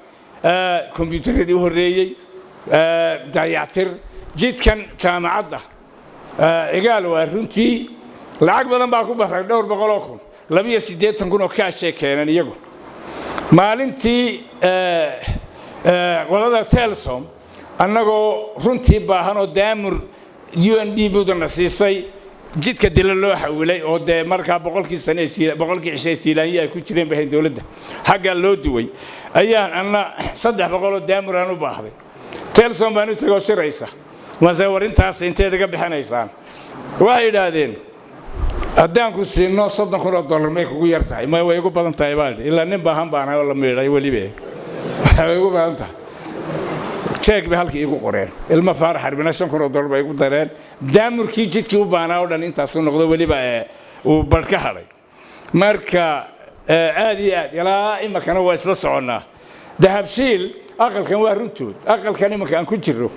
kombiyuutarradii u horeeyay dayactir jidkan jaamacadda igaal waa runtii lacag badan baa ku baxay 200 kun 280 kun oo cash keenan iyagu maalintii qolada Telsom annagoo runtii baahan oo daamur UND budana siisay jidka dila loo xawilay oo de marka boqolkii ishiilaanyi ay ku jireen bahay dawladda xagga loo duway ayaan anna 300 daamur aan u baahday Telsom baan u tago shiraysa wasa warintaas inteeda bixinaysaan waxay yiraahdeen haddaan ku siino $30,000 may kugu yar tahay ma way ugu badan tahay baa ilaa nin baahan baan oo la meeray waliba way ugu badan tahay check bi halkii igu qoreen ilma faar xarbina $5,000 bay igu dareen daamurkii jidkii u baanaa oo dhan intaas uu noqdo waliba uu barka halay marka aad iyo aad ilaa imakana waa isla soconaa Dahabshiil aqalkan waa runtood aqalkan imanka aan ku jiro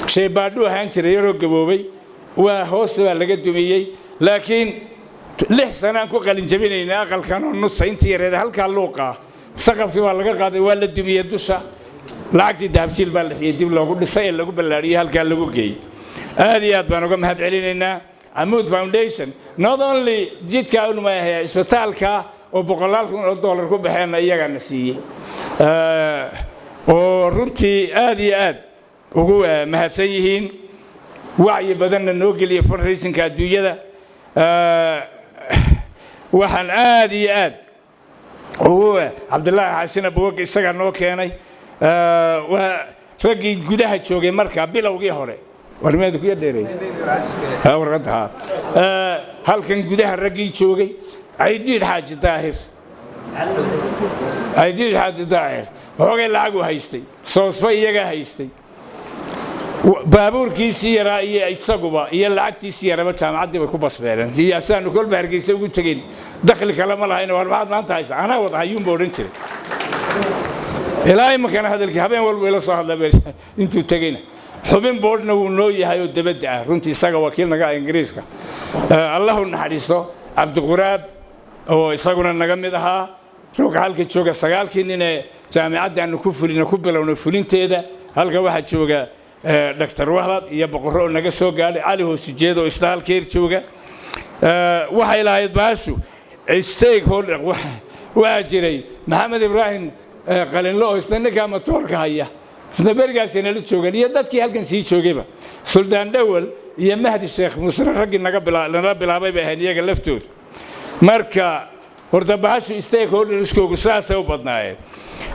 shay baadhu ahaan jiray yaroo gaboobay waa hoos waa laga dumiyay laakiin 6 sano aan ku qalin jabinayna aqalkan oo nus intii yareed halka luuqa saqafkii waa laga qaaday waa la dumiyay dusha lacagtii Dahabshiil baa la xiyay dib loogu dhisay lagu ballaariyay halka lagu geeyay aad iyo aad baan uga mahad celinaynaa Amoud Foundation not only jidka uu maahay isbitaalka oo $100,000 ku baxeen iyaga na siiyay oo runtii aad iyo aad ugu mahadsan yihiin wacyi badanna noo geliyay fundraising adduunyada waxaan aad iyo aad ugu Cabdullaahi Xasan Abowg isaga noo keenay waa ragii gudaha joogay marka bilowgii hore warmeed ku yadeeray warqadda halkan gudaha ragii joogay Aydiid Xaaji Daahir hoogay lacag u haystay soosfa iyaga haystay baabuurkiisii yaraa iyo isaguba iyo lacagtiisii yaraba jaamacadii bay ku basbeereen siyaasaan kolba Hargeysa ugu tageen dakhli kale ma lahayn war maanta haysa ana wada hayuun boodan jiray ilaahay makana hadalkii habeen walba ila soo hadlay intuu tagayna xubin boodna uu noo yahay oo dabada ah runtii isaga wakiil naga Ingiriiska Allahu naxariisto Cabdiquraab oo isaguna naga mid ahaa roog halka jooga 9 nin ee jaamacadda aan ku fulino ku bilowno fulinteeda halka waxa jooga Dr. Wahlad iyo boqorro naga soo gaaday Ali Hoosujeed oo istaalkeer jooga waxa ilaahay baashu stakeholder waxa jiray Maxamed Ibrahim qalinlo oo isna motorka haya isna bergaas inala joogan iyo dadkii halkan sii joogayba Suldaan Dawal iyo Mahdi Sheekh Muuse ragii naga bilaabay baa iyaga laftooda marka horta baashu stakeholder iskoogu saasay u badnaayeen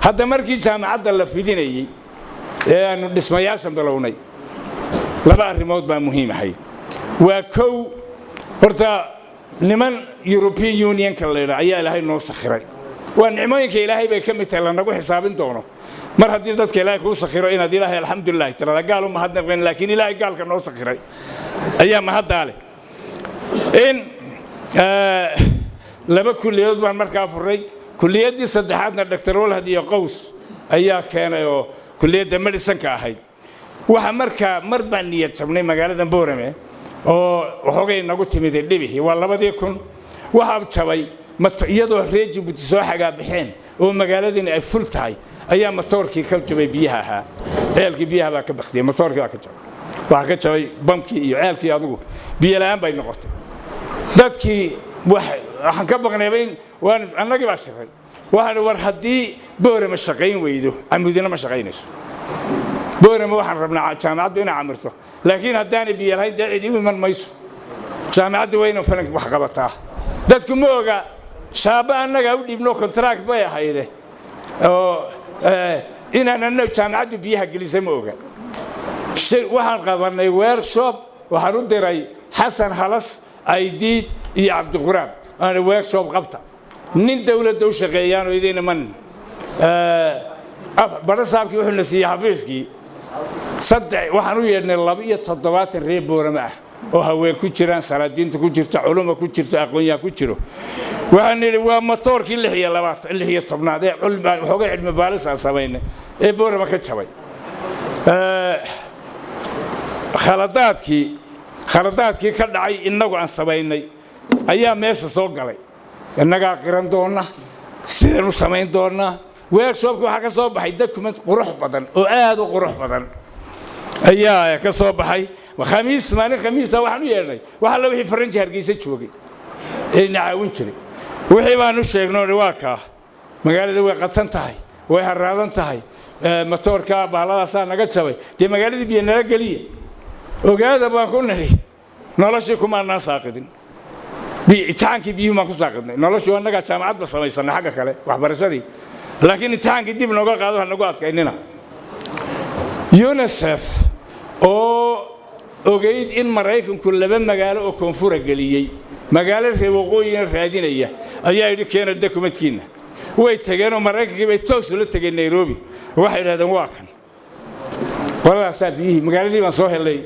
hadda markii jaamacadda la fidinayay aanu dhismayaashan bilownay laba arrimood baa muhiim ahayd waa kow horta niman European Union ka leeyahay ayaa ilaahay noo sakhiray waa nicmooyinka ilaahay bay ka mid tahay lanagu xisaabin doono mar haddii dadka ilaahay ku sakhiro inaad ilaahay alxamdulillah tirada gaal uma hadnaqeen laakiin ilaahay gaalka noo sakhiray ayaa ma haddaale in laba kulliyadood baan markaa furay kulliyadii saddexaadna Dr. Wahlad iyo Qaws ayaa keenay oo kulliyadda medicine ka ahayd waxa markaa mar baan niyad jabnay magaalada Boorame oo waxoogay nagu timid dhibihii waa 2000 waxa jabay iyadoo reeji buti soo xagaa bixeen oo magaaladina ay ful tahay ayaa matoorkii ka jabay biyaha ahaa ceelkii biyaha baa ka baktiyey matoorkii baa ka jabay waxaa ka jabay bamkii iyo ceelkii adigu biyo la'aan bay noqotay dadkii waxaan ka baqnayba in annagii baa shaqay waxaan war haddii boorama shaqayn weydo camudina ma shaqaynayso boorama waxaan rabnaa jaamacaddu inay camirto laakiin haddaanay biyo lahayn dee cid iman mayso jaamacaddu waa inay falan wax qabataa dadku ma oga shaaba annaga u dhiibno kontraakt bay ahayde oo inaan annagu jaamacaddu biyaha gelisa ma oga waxaan qabanay workshop waxaan u diray xasan halas aydiid iyo cabdiquraab aana workshop qabta nin dawladda u shaqeeyaanoo idin iman bara saabkii wuxuu na siiyey xafiiskii waxaan u yeedhnay 27 reer boorama ah oo haween ku jiraan salaadiinta ku jirto culumma ku jirto aqoonyaha ku jiro waxaan nidhi waa matoorkii 16aad ee waxooga cilmi baalis aan samaynay ee boorama ka jabay khaladaadkii ka dhacay innagu aan samaynay ayaa meesha soo galay innagaa qiran doonna sideen u samayn doonnaa workshopka waxaa ka soo baxay document qurux badan oo aad u qurux badan ayaa ka soo baxay maalin khamiisa waxaan u yeedhnay wax alla wixii faranji hargeysa joogay ee nacaawin jiray wixii baan u sheegnay waa kaa magaalada way qatan tahay way haraadan tahay matoorka baaladaasaa naga jabay dee magaaladii biyo nala geliya ogaada baan ku nidhi noloshii kumaanaan saaqidin imtixaankii biyuhu baan ku saaqidnay noloshii annagaa jaamacadba samaysanay xagga kale waxbarashadii laakiin imtixaankii dib nooga qaado ha nagu adkaynina unicef oo ogeyd in maraykanku 2 magaalo oo koonfura geliyey magaalo reer waqooyina raadinaya ayaa yidhi keena dokumentkiina way tageenoo maraykankii bay toos ula tageen nairobi waxay yidhahdeen waa kan qoladaasaa biyihii magaaladii baan soo helay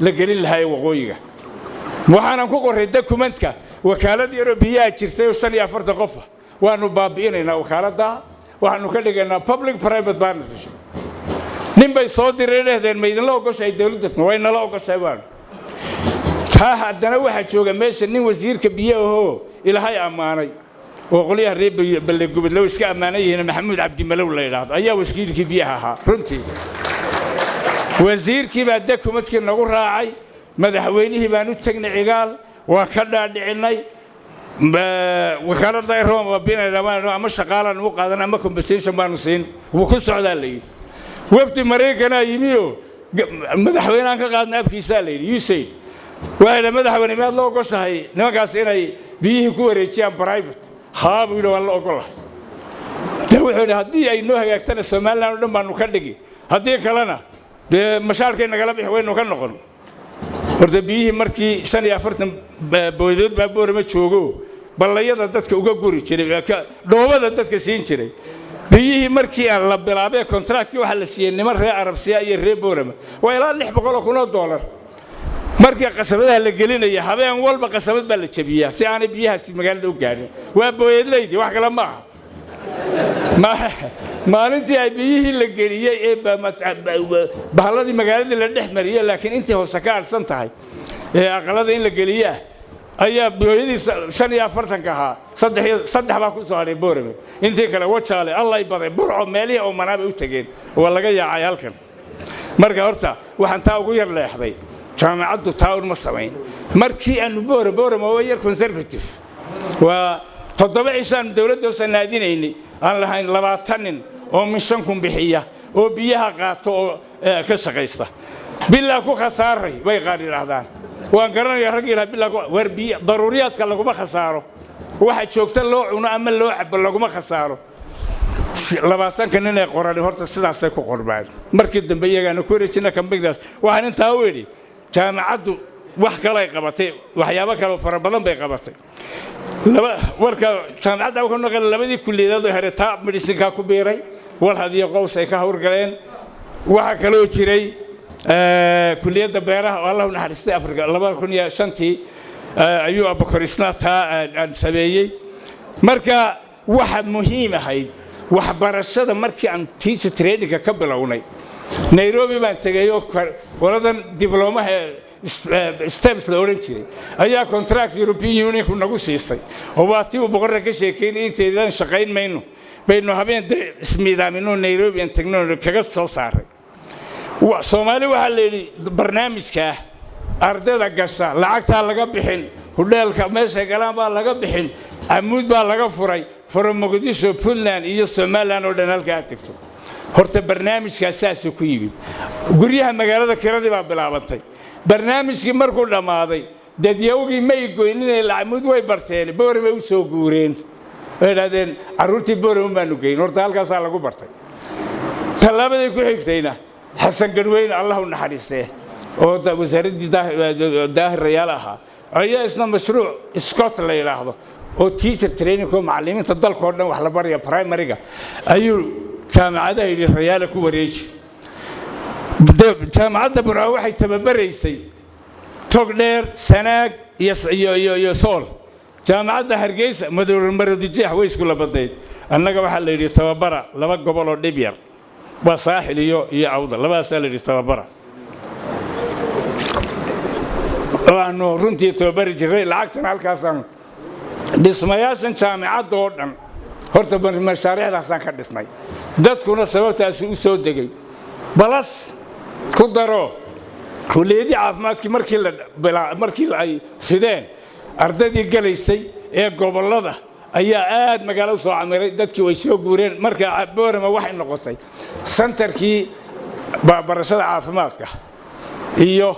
la gelin lahaa waqooyiga waxaanan ku qorray dokumentka wakaalad yaroo biyaha jirtay oo 45 qof ah waanu baabi'inaynaa wakaaladda waxaanu ka dhigaynaa public private partnership nin bay soo direen lehdeen ma idinla ogoshahay dawladda way nala ogoshahay baan taa haddana waxaa jooga meesha nin wasiirka biyaha ahoo ilaahay ammaanay oo qoliyaha reer ballegubadlow iska ammaanan yihiin maxamuud cabdimalow la yidhaahdo ayaa wasiirkii biyaha ahaa runtii wasiirkii baa dokumentkii nagu raacay madaxweynihii baan u tagnay cigaal waa ka dhaadhicinay wakaaladda roma babinayna ama shaqaalaan u qaadan ama compensation baanu siin wuu ku socdaa la yidhi wafdi maraykanaa yimioo madaxweyneaan ka qaadna afkiisaa la yidhi usaid waxay madaxweyne miyaad la ogoshahay nimankaas inay biyihii ku wareejiyaan private haa buu yidhi waan la ogolahay dee wuxuu yidhi haddii ay noo hagaagtana somaliland oo dhan baanu ka dhigi haddii kalena dee mashaalkay nagala bixi waynu ka noqon horta biyihii markii 45 booyadood baa boorama joogo ballayada dadka uga guri jiray dhoobada dadka siin jiray biyihii markii aan la bilaabay kontraaktii waxa la siiyay niman reer Arabsiya iyo reer Boorama waa ilaa $600,000 markii qasabadaha la gelinaya habeen walba qasabad baa la jabiyaa si aanay biyahaasi magaalada u gaarin waa booyadleydi wax kale ma aha maalintii ay biyihii la geliyay ee bahaladii magaalada la dhex mariyay laakiin intii hoose ka arsan tahay ee aqalada in la geliyaa ayaa booyadii 45 ahaa saddex baa ku soo haray Boorame intii kale wajaale Allah ay baday burco meelihii oo manaaba u tageen waa laga yaacay halkan marka horta waxaan taa ugu yar leexday jaamacaddu taa uma samayn markii aanu Boorame oo yar conservative waa 7 cishaan dawladda oo sanaadinaynay aan lahayn 20 nin oo mishan kun bixiya oo biyaha qaato oo ka shaqeysta bilaa ku khasaaray way qaar yiraahdaan waan garanayaa rag ilaa bilaa war biyo daruuriyaadka laguma khasaaro waxa joogta loo cuno ama loo cabo laguma khasaaro 20 nin ee qoran horta sidaas ay ku qorbaan markii dambe iyagana ku wareejina kambigaas waxaan intaa u yiri jaamacaddu wax kale ay qabatay waxyaabo kale oo fara badan bay qabatay warka jaamacadda waxaa noqon labadii kulliyadood ee harata medicine-ka ku biiray wal hadiyo qows ay ka hawrgaleen waxa kale oo jiray kulliyadda beeraha oo Allah u naxariistay Afrika 2005 ayuu Abubakar Isnaata aan sameeyay marka waxa muhiim ahayd waxbarashada markii aan teacher training ka bilownay Nairobi baan tagay oo waladan diblomaha stems la oran jiray ayaa contract European Union ku nagu siisay oo waatii uu boqorka ka sheekeynay inteedan shaqayn mayno baynu habeen ismiidaaminoo nairobi aan tagno kaga soo saaray soomaali waxaa la yidhi barnaamijkaa ardayda gasha lacagtaa laga bixin hudheelka meeshay galaan baa laga bixin amuud baa laga furay furo muqdisho puntland iyo somaliland oo dhan halkaa tagto horta barnaamijkaas saasuu ku yimid guryaha magaalada kiradii baa bilaabantay barnaamijkii markuu dhammaaday dadyawgii may goyninay amuud way barteen boorama u soo guureen way idhahdeen carruurtii boorama baanu geyn horta halkaasaa lagu bartay tallaabadii ku xigtayna xasan garweyne allah u naxariistee oo wasaaraddii daahirayaal ahaa ayaa isna mashruuc scott la yidhaahdo oo teacher training oo macallimiinta dalka oo dhan wax la baraya primary-ga ayuu jaamacadaha yidhi rayaala ku wareeji jaamacadda burco waxay tababaraysay togdheer sanaag iyo sool jaamacadda hargeysa maroodijeex way isku labadayd annaga waxaa la yidhi tababara 2 gobol oo dhib yar waa saaxil iyo awda labadaasaa la yidhi tababara waanu runtii tababari jiray lacagtan halkaasaan dhismayaashan jaamacadda oo dhan horta mashaariicdaasaan ka dhisnay dadkuna sababtaasi u soo degay balas ku daro kulliyadii caafimaadkii markii ay fideen ardaydii galaysay ee gobollada ayaa aad magaalo soo camiray dadkii way soo guureen marka boorama waxay noqotay santarkii barashada caafimaadka iyo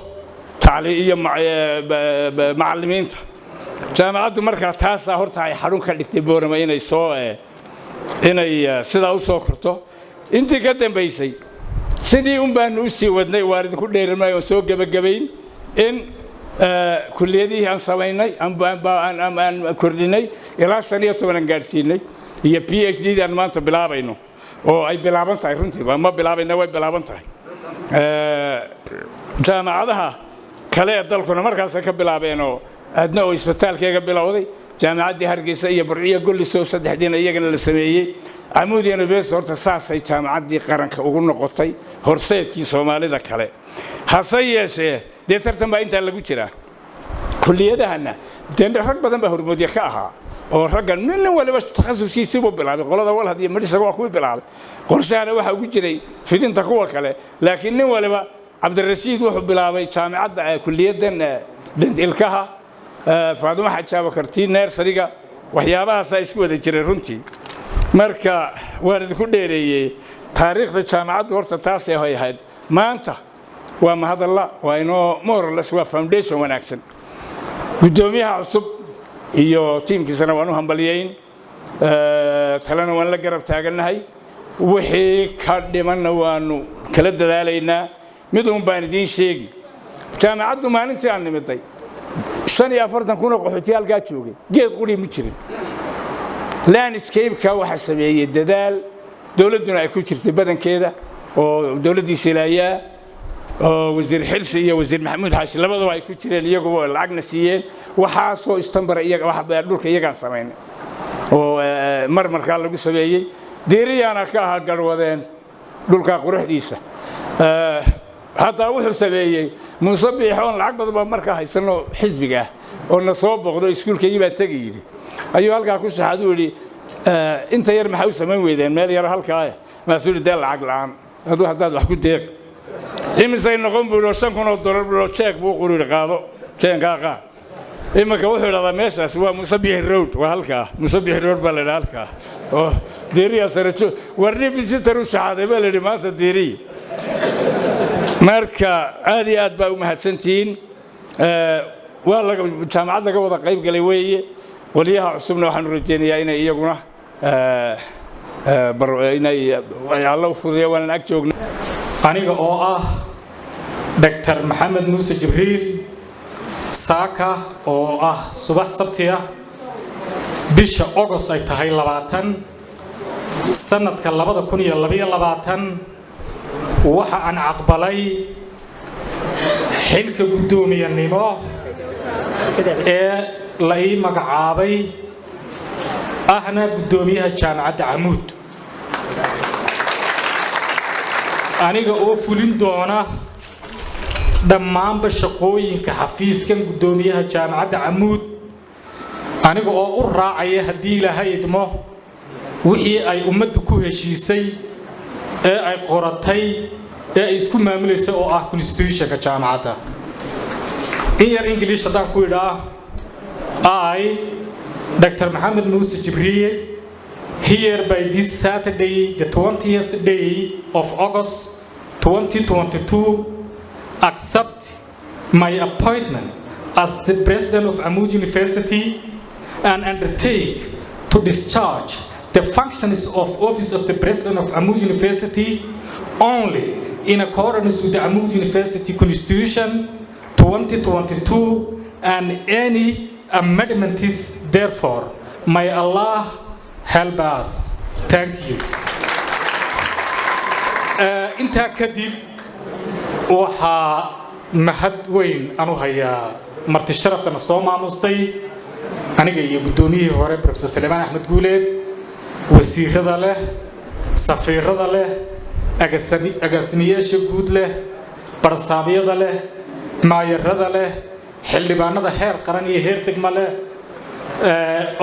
macallimiinta jaamacaddu markaa taasaa horta ay xarun ka dhigtay boorama inay sidaa u soo korto intii ka dambaysay sidii un baanu u sii wadnay waan idinku dheerimay oo soo gebagabayn in kulliyadihii aan samaynay aan kordhinay ilaa 15 aan gaadhsiinay iyo PhD aan maanta bilaabayno oo ay bilaaban tahay runtii ma bilaabayna way bilaaban tahay jaamacadaha kale ee dalkuna markaas ka bilaabeen oo aadna oo isbitaalkeega bilowday jaamacaddii hargeysa iyo burciyo golliso saddexdiina iyagana la sameeyey amuud university horta saasay jaamacaddii qaranka ugu noqotay horseedkii soomaalida kale hase yeeshee dee tartan baa intaa lagu jiraa kulliyadahana dee rag badan baa hormoodya ka ahaa oo raggan nin waliba takhasuskiisii buu bilaabay qolada walhad iyo medhisaga waa kuwii bilaabay qorshahana waxaa ugu jiray fidinta kuwa kale laakiin nin waliba cabdirashiid wuxuu bilaabay jaamacadda kulliyadan ilkaha faadumo xajaabo kartii neersariga waxyaabahaasaa isku wada jiray runtii marka waan idinku dheereeyey taariikhda jaamacaddu horta taasay hoy ahayd maanta waa mahadalla waa inoo morales waa foundation wanaagsan guddoomiyaha cusub iyo tiimkiisana waan u hambaliyeyn talena waan la garab taagannahay wixii ka dhimanna waanu kala dadaalaynaa mid uun baan idiin sheegi jaamacaddu maalintii aan nimiday 45 kun oo qaxooti halkaa joogay geed quri ma jirin landscape-ka waxa sameeyay dadaal dawladduna ay ku jirtay badankeeda oo dawladdiisa ilaayaa oo wasiir xilsi iyo wasiir maxamuud xaashi labadaba ay ku jireen iyagoo lacagna siiyeen waxaasoo istanbara iyaga wax dhulka iyagaan samaynay oo marmarkaa lagu sameeyey diiriyaana ka ahaa garwadeen dhulka quruxdiisa hataa wuxuu sameeyey muuse biixoon lacag badan baa markaa haysano xisbiga oo na soo boqdo iskuulkaygii baa tegi yidhi ayuu halkaa ku saxaad u yidhi inta yar maxaa u samayn weydeen meel yar halkaa maasuu yidhi dee lacag la'aan aduu haddaad wax ku deeq imisay noqon buu $5,000 buu jeeg buu qururi qaado jeenkaa qaad iminka wuxuu idhahdaa meeshaas waa muuse biixi road waa halkaa muuse biixi road baa la yidhaa halkaa oo diiriyaa sarajo warni visitor u saxaaday baa la yidhi maanta diiriya marka aad iyo aad baa u mahadsantihiin waa jaamacad laga wada qayb galay weeye waliyaha cusubna waxaanu rajaynayaa inay iyaguna inay alla u fududeeya waanan ag joogna aniga oo ah dr maxamed muuse jibriil saaka oo ah subax sabtiya bisha August ay tahay 20 sanadka 2022 waxa aan aqbalay xilka guddoomiyanimo ee la ii magacaabay ahna guddoomiyaha jaamacadda Amuud aniga oo fulin doona dhammaan shaqooyinka xafiiskan guddoomiyaha jaamacadda Amuud aniga oo u raacaya hadii Ilaahay idmo wixii ay ummaddu ku heshiisay ee ay qoratay ee ay isku maamulayso oo ah constitutionka jaamacadda. In yar English haddaan ku idhaa, I, Dr. Mohammed Musa Jibriye, hereby this Saturday, the 20th day of August 2022, accept my appointment as the President of Amud University and undertake to discharge the functions of Office of the President of Amud University only in accordance with the Amud University Constitution 2022 and any amendments therefore. May Allah help us. Thank you. Inta kadib waxaa mahad weyn anu hayaa marti sharaftana soo maamustay aniga iyo gudoomiyihii hore Professor Suleymaan Axmed Guuleed, wasiirada leh, safiirada leh, agaasimayaasha guud leh, barsaabiyada leh, maayarada leh, xildhibaanada heer qaran iyo heer degmo leh,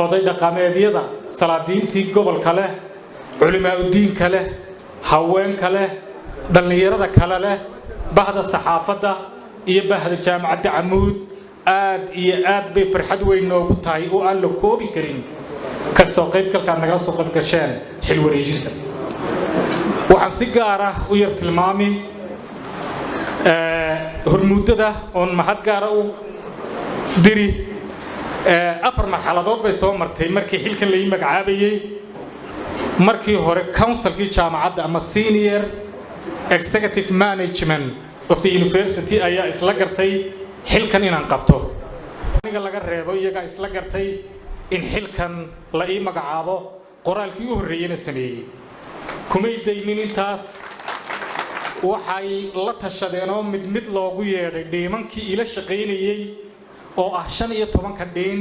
oday dhaqameedyada, salaadiintii gobolka leh, culimaadudiinka leh, haweenka leh, dhalinyarada kale leh, bahda saxaafadda iyo bahda jaamacadda Amuud, aad iyo aad bay farxad weyn noogu tahay oo aan la koobi karin ka soo qaybgalka naga soo qayb gasheen xil wareejinta. waxaan si gaar ah u yar tilmaami hormuudada oon mahad gaar ah u diri afar marxaladood bay soo martay markii xilkan la magacaabayay. markii hore councilkii jaamacadda ama senior executive management of the university ayaa isla gartay xilkan inaan qabto. aniga laga reebo iyaga isla gartay in xilkan la ii magacaabo qoraalkii u horeeyayna sameeyay. kumay daymin intaas waxay la tashadeen oo mid loogu yeedhay dhiimankii ila shaqaynayay oo ah 15 dhiin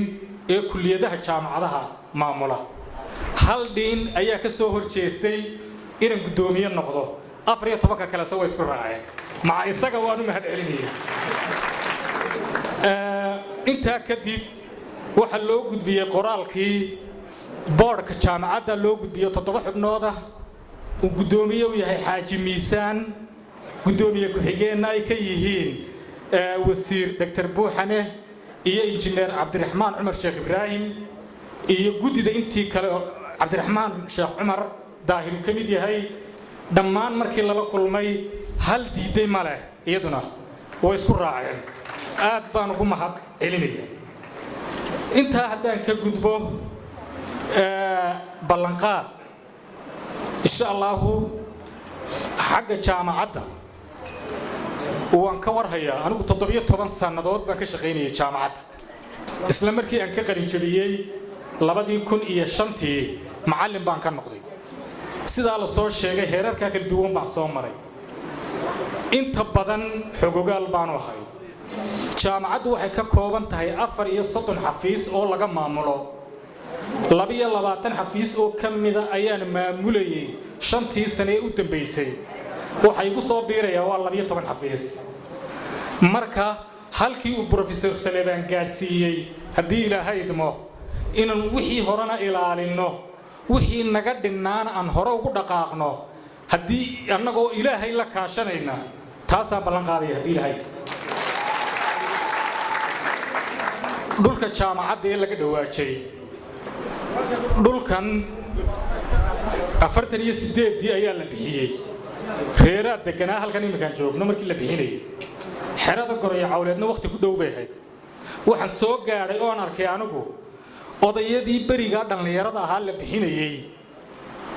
ee kulliyadaha jaamacadaha maamula. hal dhiin ayaa ka soo horjeestay inaan gudoomiye noqdo, 14 kale soo isku raaceen maca isaga waanu mahad celinayay. inta kadib waxa loo gudbiyay qoraalkii boardka jaamacadda loo gudbiyo 7 xubnooda uu gudoomiye u yahay Xaaji Miisaan, gudoomiye ku-xigeenna ay ka yihiin wasiir Dr. Buuxane iyo injineer Cabdiraxmaan Cumar Sheekh Ibraahim iyo gudida intii kale Cabdiraxmaan Sheekh Cumar daahir ka mid yahay. dhammaan markii lala kulmay hal diiday male iyaduna way isku raaceen. aad baan ugu mahad celinaya. inta haddaan ka gudbo ballanqaad insha Allah xagga jaamacadda waan ka warhayaa. anigu 17 sanadood baan ka shaqaynayay jaamacadda, isla markii aan ka qalin jabiyay 2005 macallin baan ka noqday. sidaa la soo sheegay heerarka kala duwan baan soo maray. inta badan xogogaal baan u ahay. jaamacaddu waxay ka kooban tahay 34 xafiis oo laga maamulo. 22 xafiis oo kamida ayaan maamulayay 5 sano ee u dambeysay. waxay igu soo biiraya waa 12 xafiis. marka halkii uu Professor Suleymaan gaarsiiyay haddii Ilaahay idmo inaan wixii horena ilaalino, wixii naga dhinaana aan hore ugu dhaqaaqno, haddii annagoo Ilaahay la kaashanayna taasaan ballan qaaday haddii Ilaahay. dhulka jaamacadda ee laga dhawaajay dhulkan 48 ayaa la bixiyay. reeraha deganaa halkan iminkaan joogno markii la bixinayay xerada Gorayo Cawleedna waqti ku dhow bay ahayd. waxaan soo gaaray oo aan arkay anigu odayadii bariga dhalinyarada ahaa la bixinayay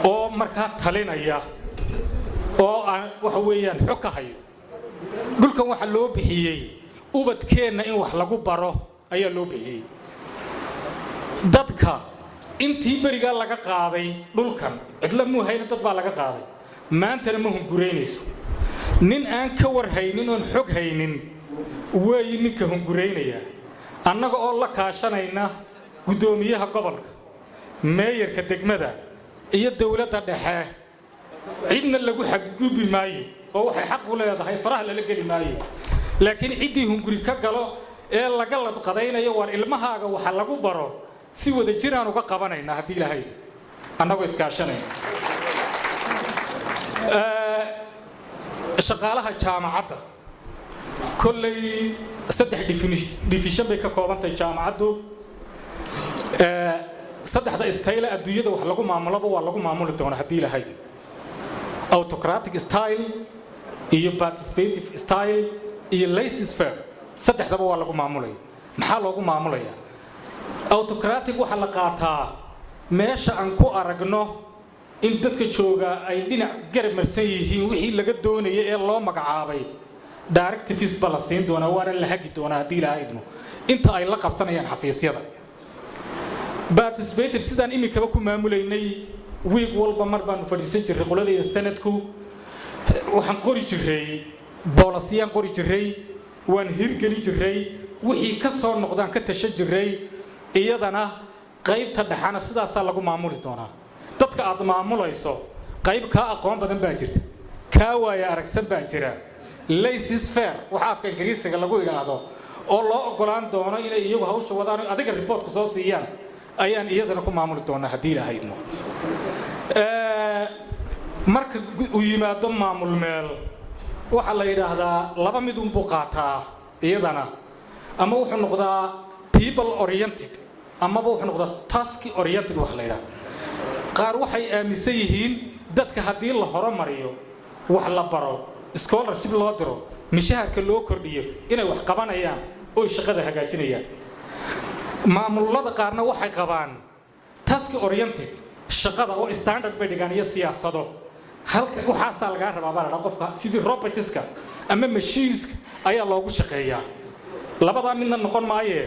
oo markaa talinaya oo aan waxa weeyaan xog ka hayo. dhulkan waxa loo bixiyay ubadkeenna in wax lagu baro ayaa loo bixiyay. dadka intii bariga laga qaaday dhulkan cidla muu hayna dad baa laga qaaday. maantana ma hunguraynayso. nin aan ka warhaynin oon xog haynin way ninka hunguraynaya. annaga oo la kaashanayna gudoomiyaha gobolka, meeyarka degmada iyo dawladda dhexe, cidna lagu xadgudbi maayo oo waxay xaq u leedahay faraha la geli maayo. laakiin cidii hunguri ka galo ee laga labqadaynayo war ilmahaaga waxa lagu baro si wada jiraan uga qabanayna haddii Ilaahay. annagoo iskaashanay shaqaalaha jaamacadda kolley 3 definition bay ka koobantahay jaamacaddu saddexda style adduunyada wax lagu maamulaba waa lagu maamuli doonaa haddii lahayd autocratic style iyo participative style iyo laissez-faire saddexdaba waa lagu maamulaya maxaa loogu maamulaya autocratic waxa la qaataa meesha aan ku aragno in dadka jooga ay dhinac garab marsan yihiin wixii laga doonayay ee loo magacaabay directives bala siin doona waana la hagi doonaa haddii lahaydno inta ay la qabsanayaan xafiisyada participative sidaan iminkaba ku maamulaynay week walba mar baanu fadhiisan jirray qoladayda sanadku waxaan qori jiray boolasiyaan qori jiray waan hirgeli jiray wixii ka soo noqdaan ka tashan jiray iyadana qaybta dhaxana sidaasaa lagu maamuli doonaa dadka aad maamulayso qayb kaa aqoon badan baa jirta kaa waaya aragsan baa jira laissez-faire waxa afka ingiriisiga lagu yidhaahdo oo loo ogolaan doono inay iyagu hawsha wadaan adiga reportku soo siiyaan ayaan iyadana ku maamuli doonaa haddii lahaydno marka uu yimaado maamul meel waxaa la yidhaahdaa laba mid unbuu qaataa iyadana ama wuxuu noqdaa people oriented amaba wuxuu noqdaa task oriented wax la yidhaahdo qaar waxay aaminsan yihiin dadka haddii la horumariyo wax la baro scholarship loo diro mishaharka loo kordhiyo inay wax qabanayaan oo shaqada hagaajinayaan maamulada qaarna waxay qabaan task oriented shaqada oo standard bay dhigaan iyo siyaasado halka waxaasaa lagaa rabaa baa la dhaha qofka sidii robotiska ama machineska ayaa loogu shaqeeyaa labadaa midna noqon maayee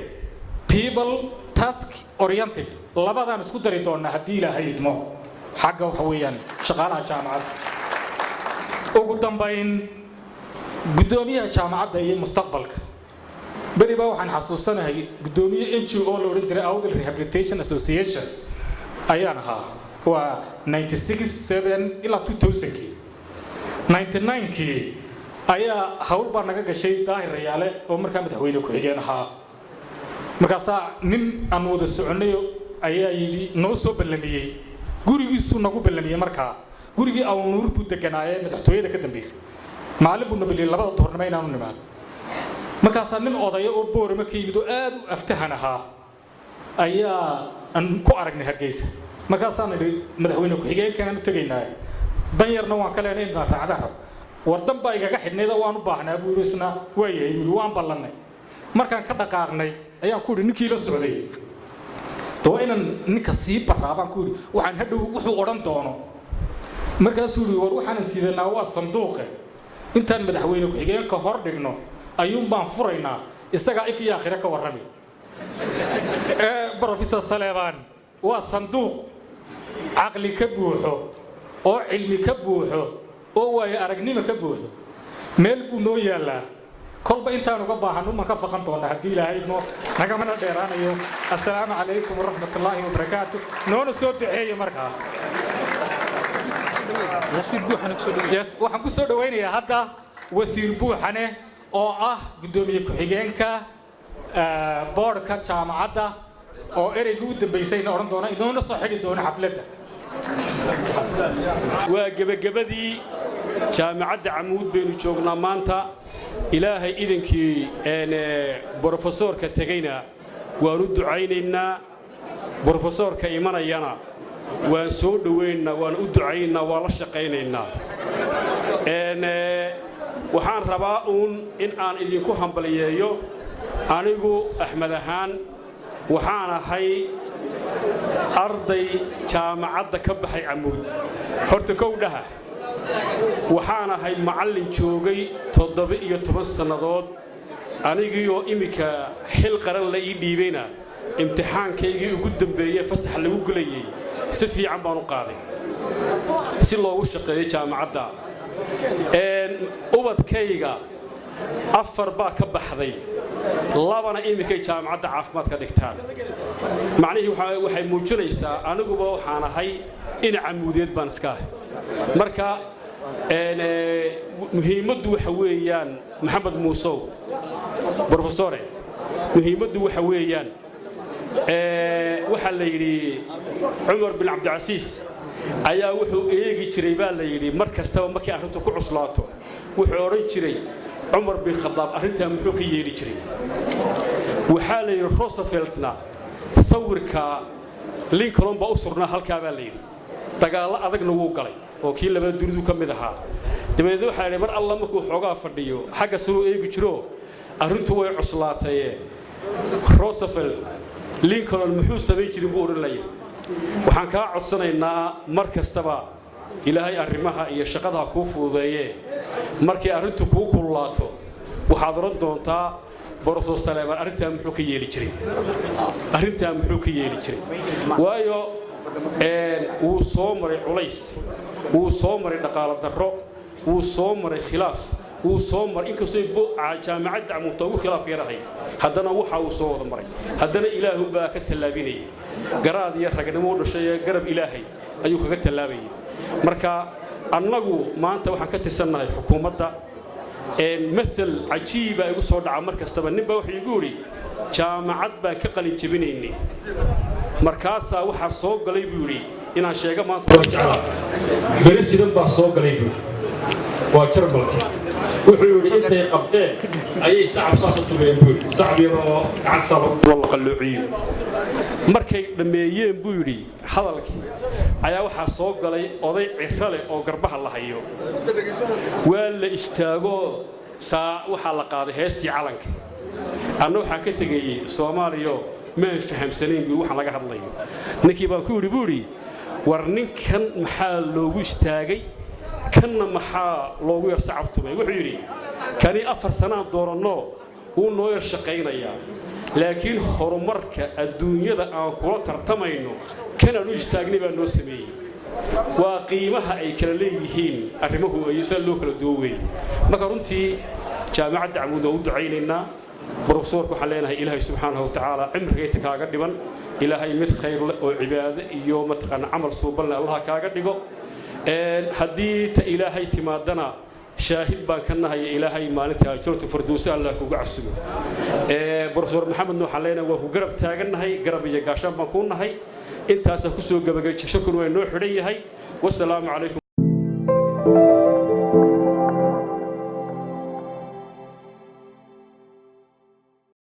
people task oriented labadaan isku dari doonaa haddii ilaahay idmo xagga waxa weeyaan shaqaalaha jaamacadda ugu dambayn guddoomiyaha jaamacadda iyo mustaqbalka beri baa waxaan xasuusanahay guddoomiye NGO la odhan jiray Awdal Rehabilitation Association ayaan ahaa waa 96 ilaa 2000kii 99kii ayaa hawl baa naga gashay Daahir Rayaale oo markaa madaxweyne ku xigeen ahaa markaasaa nin aan wada soconay ayaa yidhi noo soo ballamiyey gurigiisuu nagu ballamiyey markaa gurigii aw nuur buu deganaayay madaxtooyada ka dambeysay maalin buu nabaliyey 2 toornimo inaanu nimaado markaasaa nin odaya oo boorama ka yimid oo aad u aftahan ahaa ayaa aan ku aragnay Hargeysa markaasaan idhi madaxweyne ku xigeenkan u tagaynaa danyarna waan ka leenay inaan raacdaan rab wardan baa igaga xidhnayda waan u baahnaa buu isna waayahay buu waan ballanay markaan ka dhaqaaqnay ayaan ku idhi ninkii la socday doo inaan ninka sii baraabaan ku idhi waxaan hadhow wuxuu odhan doono markaasuu idhi war waxaan sidanaa waa sanduuqe intaan madaxweyne ku xigeenka hor dhigno ayuun baan furaynaa isagaa if iyo aakhire ka warrami Professor Saleebaan waa sanduuq caqli ka buuxo oo cilmi ka buuxo oo waayo aragnimo ka buuxo meel buu noo yaalaa kolba intaan uga baahan uma ka faqan doona haddii ilaahay idmo nagamana dheeraanayo assalaamu calaykum waraxmatullaahi wabarakaatu noona soo duceeya markaa waxaan ku soo dhawaynayaa hadda wasiir buuxane oo ah guddoomiye ku-xigeenka boardka jaamacadda oo ereygii u dambaysayna odhan doona inoona soo xidhi doona xafladda waa gebagabadii jaamacadda camuud baynu joognaa maanta ilaahay idankii brofesoorka tegayna waan u ducaynaynaa brofesoorka imanayana waan soo dhowaynaynaa waan u ducaynaynaa waan la shaqaynaynaa waxaan rabaa in aan idinku hambaliyeeyo anigu Axmed ahaan waxaan ahay arday jaamacadda ka baxay camuud horta kowdhaha waxaan ahay macallin joogay 17 sannadood anigii oo imika xil qaran la ii dhiibayna imtixaankaygii ugu dambeeyay fasax lagu gulayay si fiican baan u qaaday si loogu shaqeeyo jaamacadda ubadkayga 4 baa ka baxday 2na imikay jaamacadda caafimaad ka dhigtaan macnaheedu waxay muujinaysaa aniguba waxaan ahay in camuudeed baan iska ahay marka muhiimaddu waxa weeyaan maxamed muusow brofesore muhiimaddu waxa weeyaan waxaa la yidhi cumar bin cabdicasiis ayaa wuxuu eegi jiray baa la yidhi mar kastaba markii arrintu ku cuslaato wuxuu odhan jiray cumar bin khadaab arrintaa muxuu ka yeeli jiray waxaa la yidhi rooseveltna sawirka lincoln baa u surnaa halkaa baa la yidhi dagaallo adagna wuu galay oo kii labada dunidu ka mid ahaa dabeedna waxaa la yidhi mar alla markuu xoogaa fadhiyo xagga saruu eegi jiro arrintu way cuslaatayee roosevelt lincoln muxuu samayn jiray buu odhan layidhi waxaan kaa codsanaynaa mar kastaba ilaahay arrimaha iyo shaqada kuu fududeeyee markay arrintu kuu kululaato waxaad odhan doontaa borofesor saleebaan arrintaa muxuu ka yeeli jiray arrintaa muxuu ka yeeli jiray waayo wuu soo maray culays wuu soo maray dhaqaalo darro wuu soo maray khilaaf wuu soo maray inkastoo jaamacadda camuudta ugu khilaafka yarahay haddana waxa uu soo wada maray haddana ilaahu baa ka tallaabinayay garaad iyo ragnimo u dhashay ee garab ilaahay ayuu kaga tallaabayay marka annagu maanta waxaan ka tirsannahay xukuumadda مثل عجيب igu soo dhaca mar kastaba ninba wuxuu igu yiri jaamacad baan ka qalin jabinaynay markaasa waxa soo galay buu yiri inaan sheego maanta waa jeclaa president baa soo galay buu waa jarmalka wuxuu yiri intay qabteen ayay sacab saas u tubeen buu sacab yaroo gacan sabab wala qalluuciyo markay dhameeyeen buu yiri hadalkii ayaa waxa soo galay oday cirale oo garbaha la hayo waa la istaago saa waxa la qaaday heestii calanka anna waxa ka tagay Soomaaliya ma fahamsanayn buu waxa laga hadlayo ninkii baan ku yiri buuri war ninkan maxaa loogu istaagay kanna maxaa loogu yar sacabtumay wuxuu yiri kani 4 sano doorano uu noo yar shaqeynaya laakiin horumarka adduunyada aan kula tartamayno kana loo istaagnay baa noo sameeyay waa qiimaha ay kala leeyihiin arrimuhu ay soo loo kala duway marka runtii jaamacadda camuud oo ducaynayna professorku waxaan leenahay ilaahay subxaanahu wa ta'ala cimrigeeta kaaga dhiban ilaahay mid khayr leh oo cibaado iyo matqan amal suuban leh allah kaaga dhigo haddii ta ilaahay timaadana شاهد بان كنا هي إلهي مالتها جرت فردوس الله كوجعسمه بروفيسور محمد نوح علينا وهو قرب تاجنا هي قرب يجاشان بكون هي أنت هسه كسو قبل شكر وين نوح هي والسلام عليكم